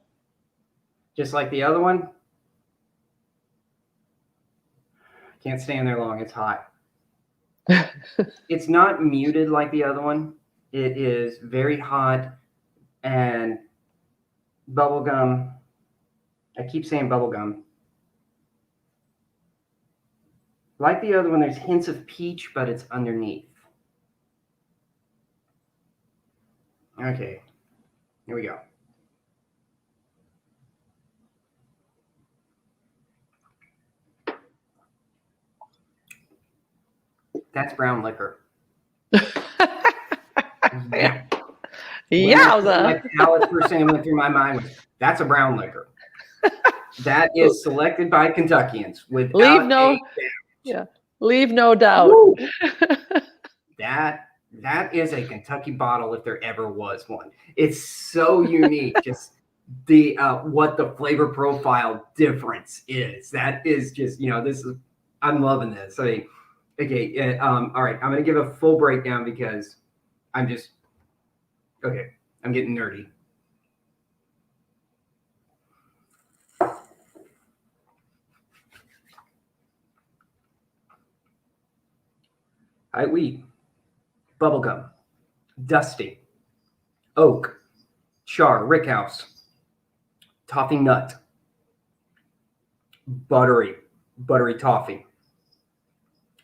Speaker 1: Just like the other one. Can't stand there long, it's hot. It's not muted like the other one. It is very hot and bubblegum. I keep saying bubblegum. Like the other one, there's hints of peach, but it's underneath. Okay, here we go. That's brown liquor. Yeah.
Speaker 2: Yowza.
Speaker 1: My palate first thing that went through my mind was, that's a brown liquor. That is selected by Kentuckians without
Speaker 2: leave no doubt.
Speaker 1: That is a Kentucky bottle if there ever was one. It's so unique. Just the what the flavor profile difference is. That is just I'm loving this. I mean, okay, all right. I'm gonna give a full breakdown because I'm getting nerdy. high wheat, bubblegum, dusty, oak, char, rickhouse, toffee nut, buttery toffee,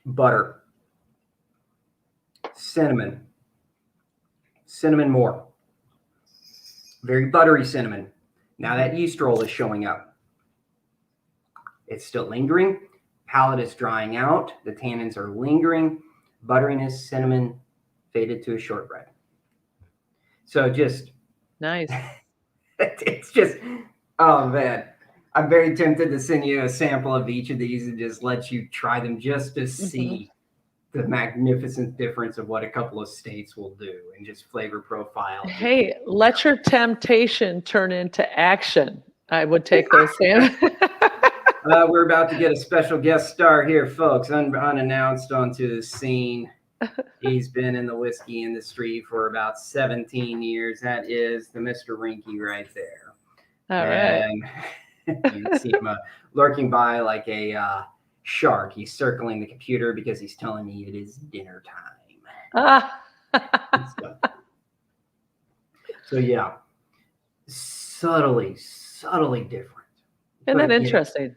Speaker 1: butter, cinnamon more, very buttery cinnamon. Now that yeast roll is showing up. It's still lingering. Palate is drying out. The tannins are lingering. Butteriness, cinnamon, faded to a shortbread. So just
Speaker 2: Nice.
Speaker 1: it's just, oh man, I'm very tempted to send you a sample of each of these and just let you try them just to see the magnificent difference of what a couple of states will do and just flavor profile.
Speaker 2: Hey, let your temptation turn into action. I would take those, Sam.
Speaker 1: We're about to get a special guest star here, folks, unannounced onto the scene. He's been in the whiskey industry for about 17 years. That is the Mr. Rinky right there.
Speaker 2: All right.
Speaker 1: You can see him lurking by like a shark. He's circling the computer because he's telling me it is dinner time. So yeah, subtly different.
Speaker 2: Isn't that interesting?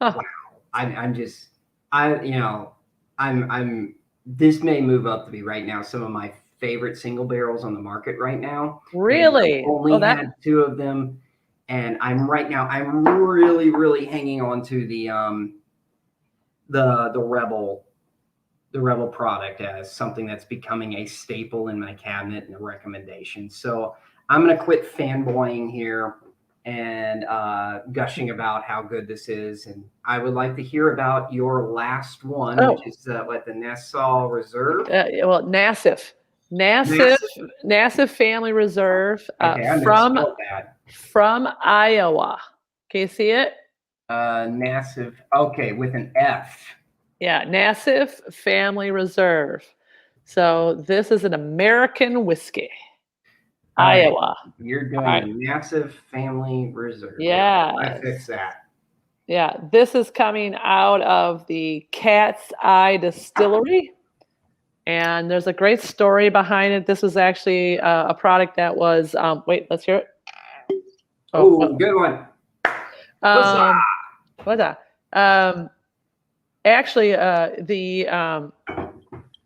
Speaker 1: Wow. This may move up to be right now some of my favorite single barrels on the market right now.
Speaker 2: Really?
Speaker 1: I've only had 2 of them, and I'm really hanging on to the Rebel product as something that's becoming a staple in my cabinet and a recommendation. So I'm gonna quit fanboying here and gushing about how good this is, and I would like to hear about your last one, which is the Nassau Reserve.
Speaker 2: Well, Nassif Family Reserve from Iowa. Can you see it?
Speaker 1: Nassif. Okay, with an F.
Speaker 2: Yeah, Nassif Family Reserve. So this is an American whiskey. Iowa.
Speaker 1: You're doing a Nassif Family Reserve.
Speaker 2: Yeah.
Speaker 1: I fixed that.
Speaker 2: Yeah, this is coming out of the Cat's Eye Distillery. And there's a great story behind it. This was actually a product that was, wait, let's hear it.
Speaker 1: Good one.
Speaker 2: What's that? Actually,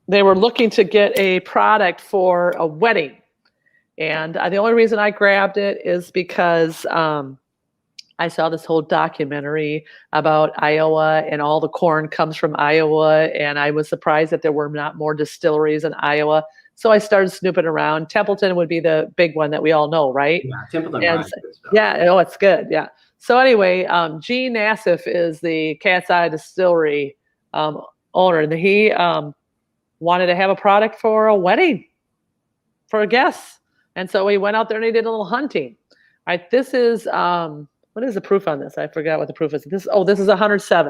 Speaker 2: they were looking to get a product for a wedding. And the only reason I grabbed it is because I saw this whole documentary about Iowa and all the corn comes from Iowa. And I was surprised that there were not more distilleries in Iowa. So I started snooping around. Templeton would be the big one that we all know, right?
Speaker 1: Yeah, Templeton.
Speaker 2: Yeah, it's good. Yeah. So anyway, Gene Nassif is the Cat's Eye Distillery owner. And he wanted to have a product for a wedding for a guest. And so he went out there and he did a little hunting. All right, this is what is the proof on this? I forgot what the proof is. This is 107.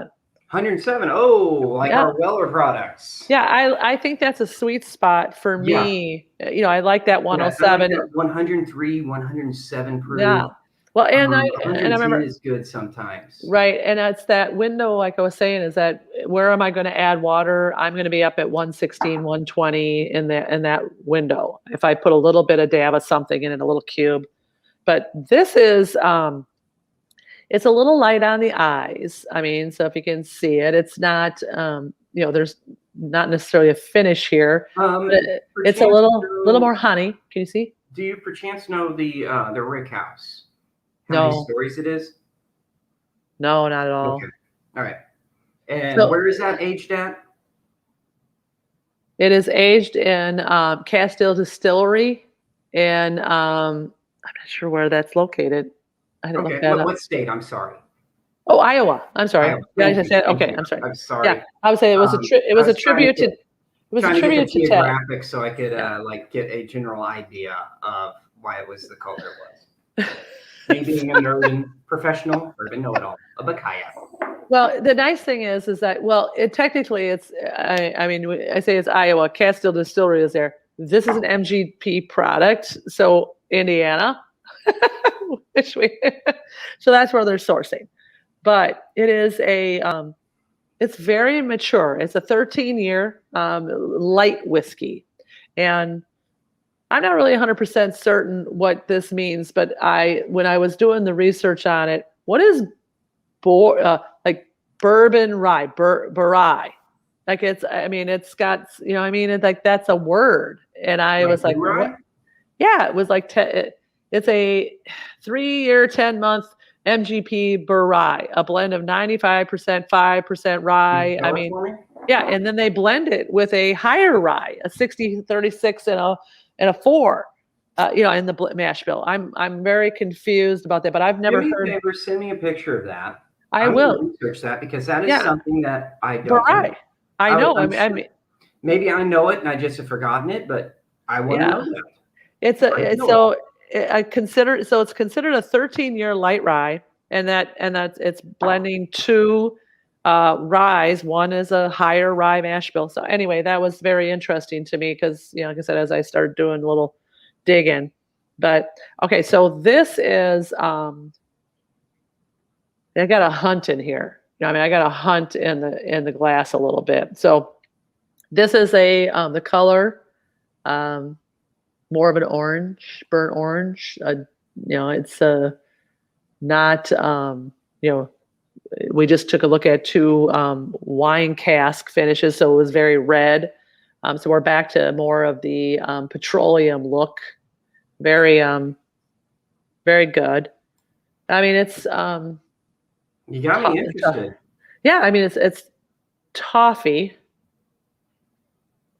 Speaker 1: 107. Oh, like our Weller products.
Speaker 2: Yeah, I think that's a sweet spot for me. You know, I like that 107.
Speaker 1: Yeah, 103, 107 proof.
Speaker 2: Yeah. Well, and I remember
Speaker 1: is good sometimes.
Speaker 2: Right, and it's that window, like I was saying, is that where am I going to add water? I'm going to be up at 116, 120 in that window. If I put a little bit of dab of something in a little cube, but this is it's a little light on the eyes. I mean, so if you can see it, it's not there's not necessarily a finish here. It's a little more honey. Can you see?
Speaker 1: Do you perchance know the rick house?
Speaker 2: How
Speaker 1: many stories it is?
Speaker 2: No, not at all.
Speaker 1: Okay. All right. And where is that aged at?
Speaker 2: It is aged in Castile Distillery, and I'm not sure where that's located. I didn't look that up.
Speaker 1: What state? I'm sorry.
Speaker 2: Oh, Iowa. I'm sorry.
Speaker 1: Iowa.
Speaker 2: Yeah, I said okay. I'm sorry.
Speaker 1: I'm sorry.
Speaker 2: Yeah, I would say it was a tribute to. It was a tribute to Ted.
Speaker 1: Graphic, so I could get a general idea of why it was the color it was. Me being a nerd and professional urban know-it-all, a BaKyAh.
Speaker 2: Well, the nice thing is that technically it's I say it's Iowa. Castile Distillery is there. This is an MGP product, so Indiana, so that's where they're sourcing. But it is a It's very mature. It's a 13-year light whiskey. And I'm not really 100% certain what this means, but when I was doing the research on it, what is like bourbon rye, rye? Like it's got, it's like that's a word. And I was like,
Speaker 1: rye?
Speaker 2: what? Yeah, it was like, it's a 3-year, 10-month MGP rye, a blend of 95%, 5% rye. I mean, yeah, and then they blend it with a higher rye, a 60, 36 and a 4, in the mash bill. I'm very confused about that, but I've never heard.
Speaker 1: Do me a favor, send me a picture of that.
Speaker 2: I will
Speaker 1: research that because that is something that I don't know.
Speaker 2: I know. I mean,
Speaker 1: maybe I know it and I just have forgotten it, but I want to know that.
Speaker 2: It's considered a 13-year light rye, and it's blending 2 ryes. One is a higher rye mash bill. So anyway, that was very interesting to me because, like I said, as I started doing a little digging. But okay, so this is I got a hunt in here. I got a hunt in the glass a little bit. So this is the color, more of an orange, burnt orange. It's not. We just took a look at 2 wine cask finishes, so it was very red. So we're back to more of the petroleum look. Very, very good. I mean, it's.
Speaker 1: You got me interested.
Speaker 2: Yeah, I mean, it's toffee.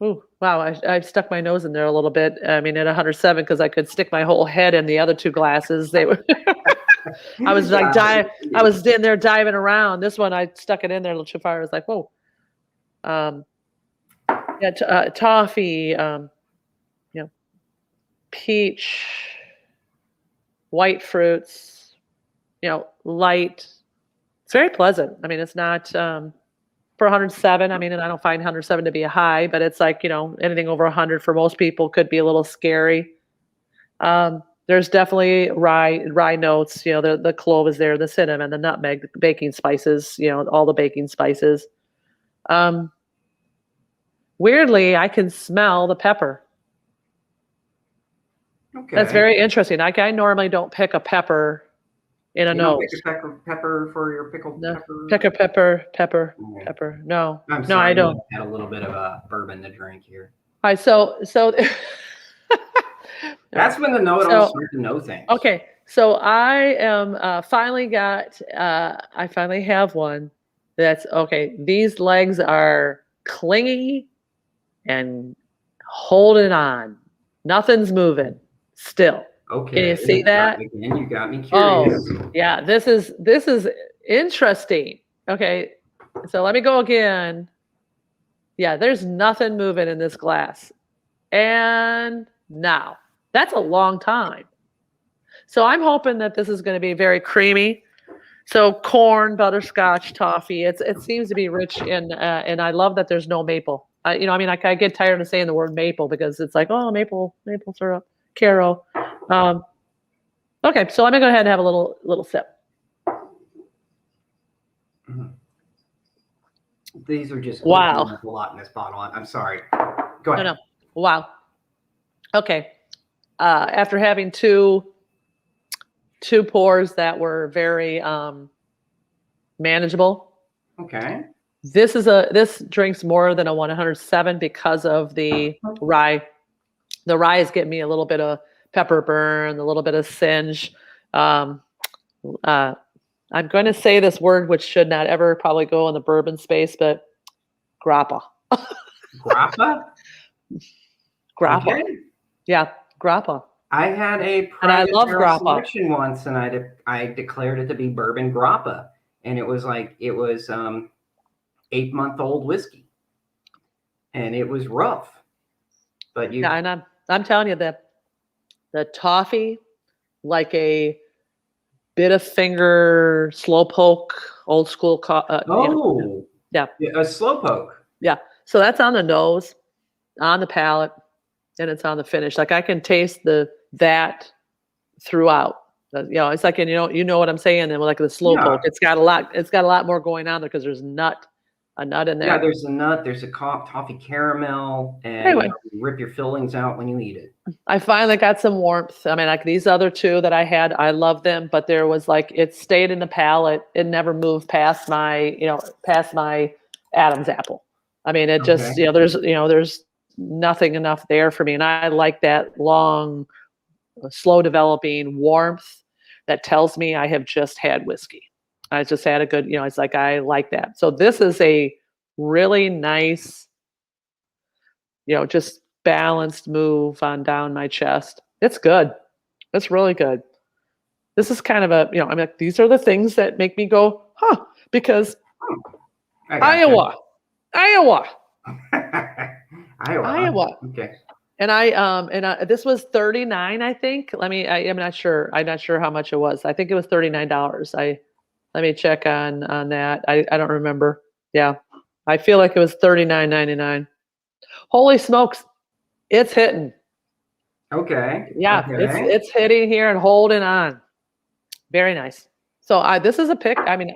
Speaker 2: Ooh, wow! I stuck my nose in there a little bit. I mean, at 107 because I could stick my whole head in the other 2 glasses. They were. I was like I was in there diving around. This one, I stuck it in there a little too far. I was like, whoa. Toffee. Peach, white fruits. Light. It's very pleasant. I mean, it's not for 107. I mean, and I don't find 107 to be a high, but it's like, anything over 100 for most people could be a little scary. There's definitely rye notes. The clove is there, the cinnamon, the nutmeg, the baking spices. All the baking spices. Weirdly, I can smell the pepper. Okay. That's very interesting. I normally don't pick a pepper in a nose.
Speaker 1: Pick a pepper for your pickled pepper?
Speaker 2: Pick a pepper. No.
Speaker 1: I'm sorry,
Speaker 2: no, I don't.
Speaker 1: I had a little bit of a bourbon to drink here.
Speaker 2: All right, so
Speaker 1: that's when the know-it-all start to know things.
Speaker 2: Okay, so I am finally have one that's okay. These legs are clingy and holding on. Nothing's moving still.
Speaker 1: Okay.
Speaker 2: Can you see that?
Speaker 1: Again, you got me curious.
Speaker 2: Oh, yeah. This is interesting. Okay, so let me go again. Yeah, there's nothing moving in this glass. And now, that's a long time. So I'm hoping that this is going to be very creamy. So corn, butterscotch, toffee. It seems to be rich in, and I love that there's no maple. I get tired of saying the word maple because it's like, oh, maple syrup, Caro. Okay, so let me go ahead and have a little sip.
Speaker 1: Mm-hmm. These are just
Speaker 2: wow.
Speaker 1: A lot in this bottle. I'm sorry. Go ahead.
Speaker 2: No. Wow. Okay. After having two pours that were very manageable.
Speaker 1: Okay.
Speaker 2: This drinks more than a 107 because of the rye. The rye is getting me a little bit of pepper burn, a little bit of singe. I'm going to say this word, which should not ever probably go in the bourbon space, but grappa.
Speaker 1: Grappa?
Speaker 2: Grappa. Okay. Yeah, grappa.
Speaker 1: I had a private selection once, and I declared it to be bourbon grappa, and it was 8-month-old whiskey, and it was rough. But
Speaker 2: yeah, and I'm telling you that the toffee, like a bit of finger slow poke, old school. Yeah,
Speaker 1: a slow poke.
Speaker 2: Yeah, so that's on the nose, on the palate, and it's on the finish. Like I can taste that throughout. It's like, you know what I'm saying. And like the slow poke, it's got a lot more going on there because there's nut a nut in there.
Speaker 1: Yeah, there's a nut, there's a toffee caramel, and
Speaker 2: Anyway,
Speaker 1: you rip your fillings out when you eat it.
Speaker 2: I finally got some warmth. I mean, like these other two that I had, I love them, but there was like it stayed in the palate. It never moved past past my Adam's apple. I mean, it
Speaker 1: Okay.
Speaker 2: just, there's nothing enough there for me. And I like that long, slow developing warmth that tells me I have just had whiskey. I just had a good, it's like I like that. So this is a really nice, just balanced move on down my chest. It's good. It's really good. This is kind of I mean, these are the things that make me go, huh, because Iowa.
Speaker 1: Iowa. Okay.
Speaker 2: And this was $39, I think. I'm not sure. I'm not sure how much it was. I think it was $39. Let me check on that. I don't remember. Yeah. I feel like it was $39.99. Holy smokes. It's hitting.
Speaker 1: Okay.
Speaker 2: Yeah,
Speaker 1: Okay.
Speaker 2: it's hitting here and holding on. Very nice. So this is a pick. I mean,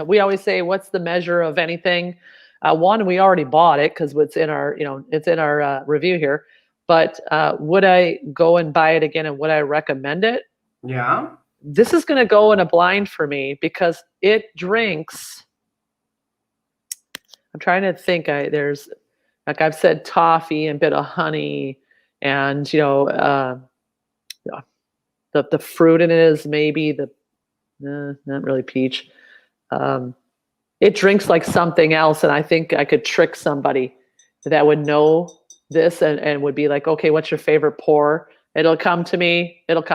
Speaker 2: we always say, what's the measure of anything? One, we already bought it because it's in our review here. But would I go and buy it again, and would I recommend it?
Speaker 1: Yeah.
Speaker 2: This is going to go in a blind for me because it drinks. I'm trying to think. There's, like I've said, toffee and a bit of honey, and the fruit in it is maybe not really peach. It drinks like something else, and I think I could trick somebody that would know this and would be like, okay, what's your favorite pour? It'll come to me. Don't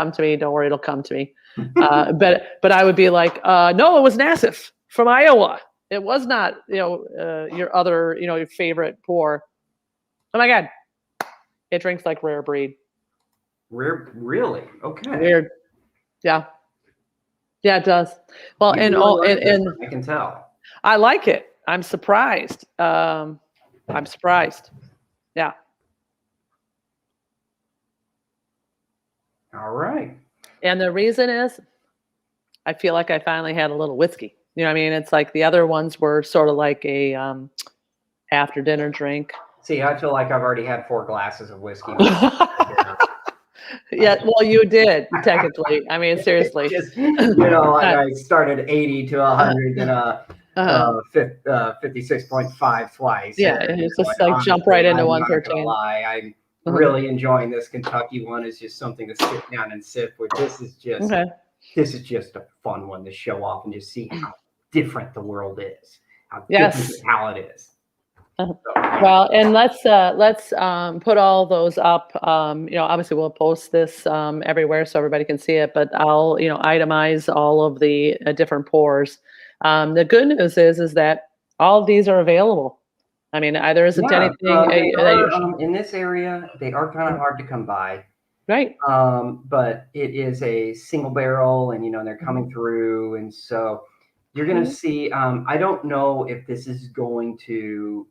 Speaker 2: worry, it'll come to me. But I would be like, no, it was Nassau from Iowa. It was not, your other, your favorite pour. Oh my God. It drinks like rare breed.
Speaker 1: Rare, really? Okay.
Speaker 2: Weird. Yeah. Yeah, it does. Well,
Speaker 1: You
Speaker 2: and
Speaker 1: really like this, I can tell.
Speaker 2: I like it. I'm surprised. Yeah.
Speaker 1: All right.
Speaker 2: And the reason is I feel like I finally had a little whiskey. You know what I mean? It's like the other ones were sort of like a after dinner drink.
Speaker 1: See, I feel like I've already had 4 glasses of whiskey.
Speaker 2: Yeah, well, you did technically. I mean, seriously.
Speaker 1: Just, I started 80 to 100 and 56.5 twice.
Speaker 2: Yeah,
Speaker 1: and,
Speaker 2: it's just like jump right into 113.
Speaker 1: I'm not gonna lie, I'm really enjoying this Kentucky one. It's just something to sit down and sip with. This is just a fun one to show off and just see how different the world is, how different the palate is.
Speaker 2: Well, and let's put all those up. Obviously we'll post this everywhere so everybody can see it, but I'll itemize all of the different pours. The good news is that all of these are available. I mean, there isn't anything
Speaker 1: in this area. They are kind of hard to come by,
Speaker 2: right?
Speaker 1: But it is a single barrel, and they're coming through, and so you're going to see. I don't know if this is going to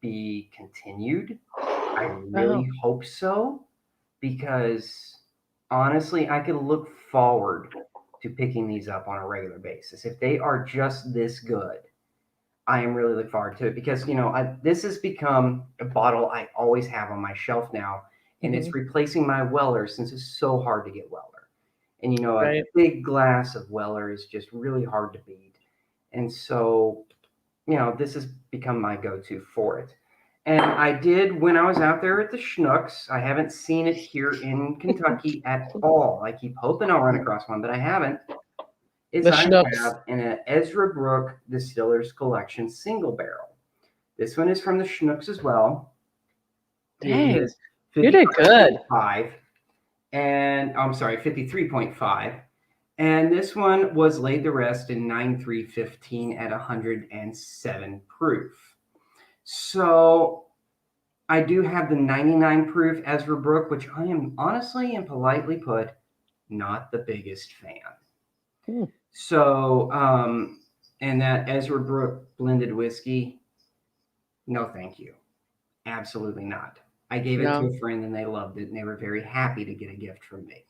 Speaker 1: be continued. I really hope so, because honestly, I could look forward to picking these up on a regular basis. If they are just this good, I am really looking forward to it, because this has become a bottle I always have on my shelf now, and it's replacing my Weller, since it's so hard to get Weller. And a big glass of Weller is just really hard to beat. And so this has become my go-to for it. And I did, when I was out there at the Schnucks, I haven't seen it here in Kentucky at all. I keep hoping I'll run across one, but I haven't. I have an Ezra Brook Distillers Collection single barrel. This one is from the Schnucks as well.
Speaker 2: Dang,
Speaker 1: it is
Speaker 2: you did good.
Speaker 1: 53.5. And this one was laid to rest in 9/3/15 at 107 proof. So I do have the 99 proof Ezra Brook, which I am honestly and politely put, not the biggest fan. So, and that Ezra Brook blended whiskey, no thank you. Absolutely not. I gave it to a friend and they loved it, and they were very happy to get a gift from me.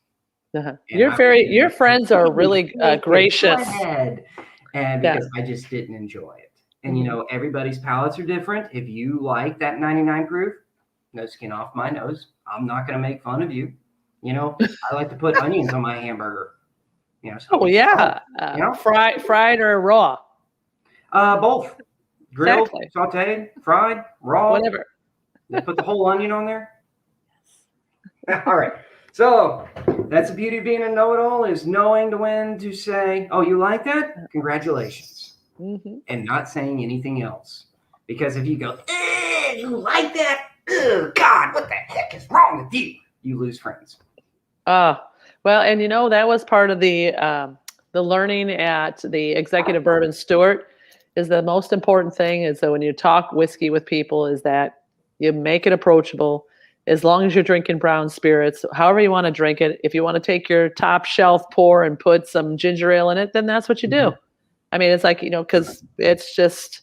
Speaker 2: Your friends are really gracious.
Speaker 1: And because I just didn't enjoy it. And, everybody's palates are different. If you like that 99 proof, no skin off my nose. I'm not going to make fun of you. I like to put onions on my hamburger.
Speaker 2: Oh yeah, fried or raw?
Speaker 1: Both. Grilled,
Speaker 2: Exactly.
Speaker 1: sauteed, fried, raw.
Speaker 2: Whatever.
Speaker 1: They put the whole onion on there. All right. So that's the beauty of being a know-it-all, is knowing when to say, "Oh, you like that? Congratulations," and not saying anything else. Because if you go, "You like that? God, what the heck is wrong with you?" You lose friends.
Speaker 2: Well, and that was part of the learning at the Executive Bourbon Stewart. Is the most important thing is that when you talk whiskey with people, is that you make it approachable. As long as you're drinking brown spirits, however you want to drink it. If you want to take your top shelf pour and put some ginger ale in it, then that's what you do. I mean, it's like, because it's just,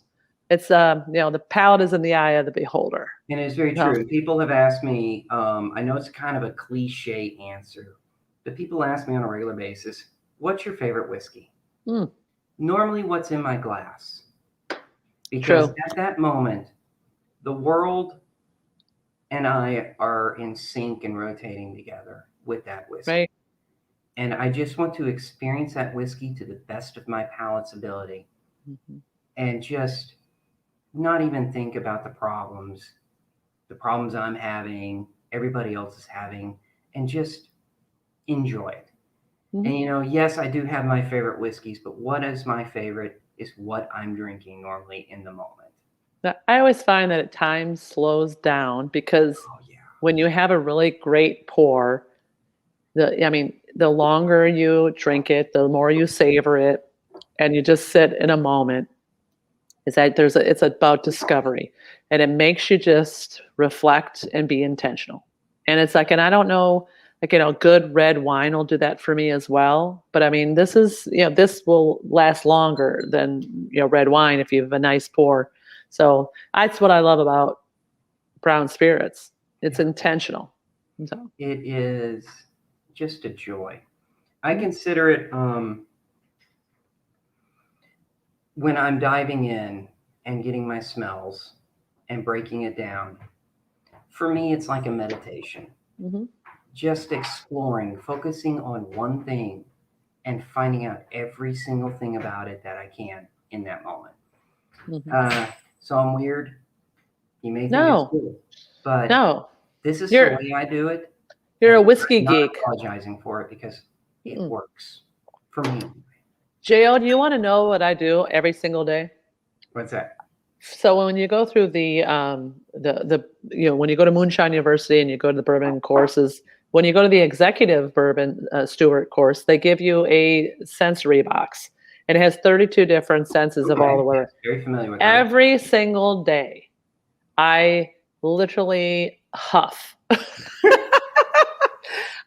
Speaker 2: it's, the palate is in the eye of the beholder.
Speaker 1: And it's very true. People have asked me, I know it's kind of a cliche answer, but people ask me on a regular basis, "What's your favorite whiskey?" Normally, what's in my glass? Because at that moment, the world and I are in sync and rotating together with that whiskey.
Speaker 2: Right.
Speaker 1: And I just want to experience that whiskey to the best of my palate's ability and just not even think about the problems I'm having, everybody else is having, and just enjoy it. And, yes, I do have my favorite whiskeys, but what is my favorite is what I'm drinking normally in the moment.
Speaker 2: I always find that at times slows down because when you have a really great pour, the longer you drink it, the more you savor it, and you just sit in a moment. Is that it's about discovery, and it makes you just reflect and be intentional. And it's like, and I don't know, good red wine will do that for me as well. But I mean, this is, this will last longer than, red wine if you have a nice pour. So that's what I love about brown spirits. It's intentional. So.
Speaker 1: It is just a joy. I consider it, when I'm diving in and getting my smells and breaking it down, for me, it's like a meditation. Just exploring, focusing on one thing and finding out every single thing about it that I can in that moment. So I'm weird. You may think it's cool, but this is the way I do it.
Speaker 2: You're a whiskey geek.
Speaker 1: I'm not apologizing for it because it works for me.
Speaker 2: JL, do you want to know what I do every single day?
Speaker 1: What's that?
Speaker 2: So when you go through when you go to Moonshine University and you go to the bourbon courses, when you go to the Executive Bourbon Stewart course, they give you a sensory box. And it has 32 different senses of all the bourbon.
Speaker 1: Very familiar with that.
Speaker 2: Every single day, I literally huff.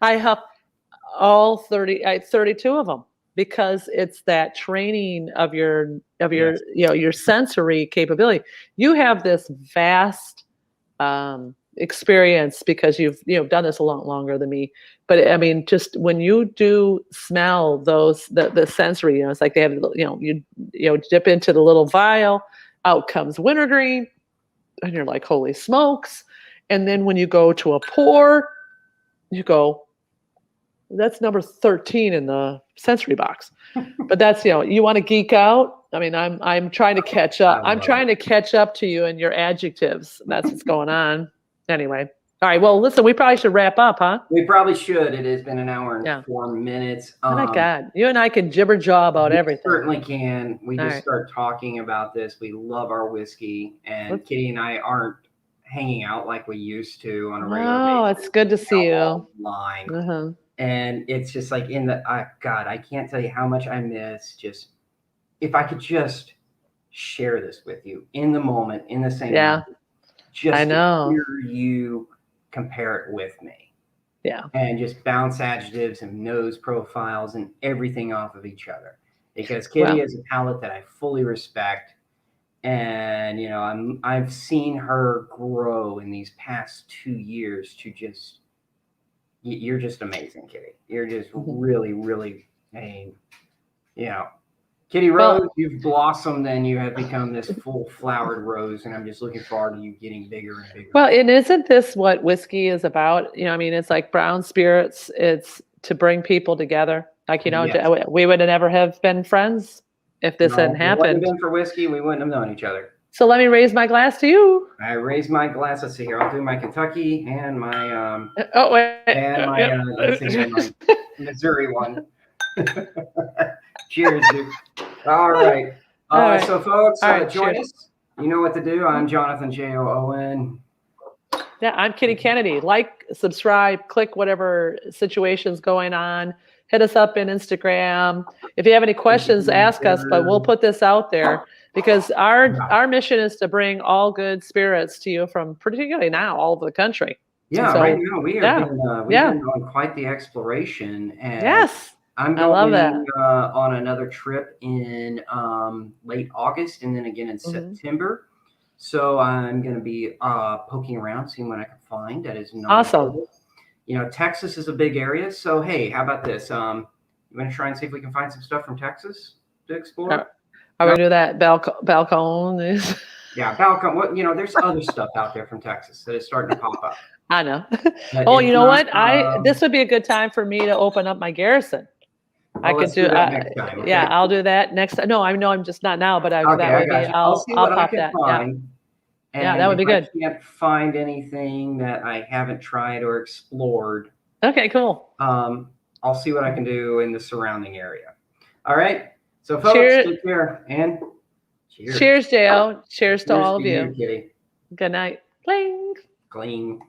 Speaker 2: I huff all 32 of them, because it's that training of your your sensory capability. You have this vast experience because you've done this a lot longer than me. But I mean, just when you do smell those the sensory, it's like they have you dip into the little vial, out comes wintergreen, and you're like, holy smokes. And then when you go to a pour, you go, that's number 13 in the sensory box. But that's, you want to geek out. I mean, I'm trying to catch up. I'm trying to catch up to you and your adjectives. That's what's going on. Anyway. All right. Well, listen, we probably should wrap up, huh?
Speaker 1: We probably should. It has been an hour and 4 minutes.
Speaker 2: Oh my God. You and I can jibber jaw about everything.
Speaker 1: Certainly can. We just start talking about this. We love our whiskey, and Kitty and I aren't hanging out like we used to on a regular basis.
Speaker 2: Oh, it's good to see you.
Speaker 1: Line. And it's just like God, I can't tell you how much I miss just, if I could just share this with you in the moment, in the same moment, just to hear you compare it with me.
Speaker 2: Yeah.
Speaker 1: And just bounce adjectives and nose profiles and everything off of each other. Because Kitty is a palate that I fully respect. And, I've seen her grow in these past 2 years to just, you're just amazing, Kitty. You're just really, really, Kitty
Speaker 2: Well,
Speaker 1: Rose, you've blossomed and you have become this full flowered rose, and I'm just looking forward to you getting bigger and bigger.
Speaker 2: well, and isn't this what whiskey is about? I mean, it's like brown spirits. It's to bring people together. Like,
Speaker 1: Yes.
Speaker 2: we would have never have been friends if this hadn't
Speaker 1: No, if it wouldn't have
Speaker 2: happened.
Speaker 1: been for whiskey, we wouldn't have known each other.
Speaker 2: So let me raise my glass to you.
Speaker 1: I raise my glass. Let's see here. I'll do my Kentucky and my
Speaker 2: Oh, wait.
Speaker 1: let's see here, my Missouri one. Cheers, dude. All right.
Speaker 2: All right.
Speaker 1: So, folks,
Speaker 2: All right,
Speaker 1: join
Speaker 2: cheers.
Speaker 1: us. You know what to do. I'm Jonathan J.O. Owen.
Speaker 2: Yeah, I'm Kitty Kennedy. Like, subscribe, click whatever situation's going on. Hit us up in Instagram. If you have any questions, ask us, but we'll put this out there because our mission is to bring all good spirits to you from particularly now all over the country.
Speaker 1: Yeah,
Speaker 2: So,
Speaker 1: right now we've been on quite the exploration. And
Speaker 2: yes.
Speaker 1: I'm
Speaker 2: I love
Speaker 1: going
Speaker 2: that.
Speaker 1: on another trip in late August and then again in September. So I'm going to be poking around, seeing what I can find that is not
Speaker 2: Awesome.
Speaker 1: Texas is a big area. So, hey, how about this? You want to try and see if we can find some stuff from Texas to explore?
Speaker 2: Are we do that balcony?
Speaker 1: Yeah, balcony. What there's other stuff out there from Texas that is starting to pop up.
Speaker 2: I know.
Speaker 1: But
Speaker 2: Oh, you know
Speaker 1: not,
Speaker 2: what? This would be a good time for me to open up my garrison. I could do
Speaker 1: that next time. Okay?
Speaker 2: Yeah, I'll do that next time. No, I know I'm just not now, but that would be
Speaker 1: I'll see what I can find.
Speaker 2: Yeah.
Speaker 1: And
Speaker 2: yeah, that would be good.
Speaker 1: I can't find anything that I haven't tried or explored.
Speaker 2: Okay, cool.
Speaker 1: I'll see what I can do in the surrounding area. All right. So, folks, take care and cheers.
Speaker 2: Cheers, J.O. Cheers to all of you.
Speaker 1: Kitty.
Speaker 2: Good night. Cling.
Speaker 1: Clean.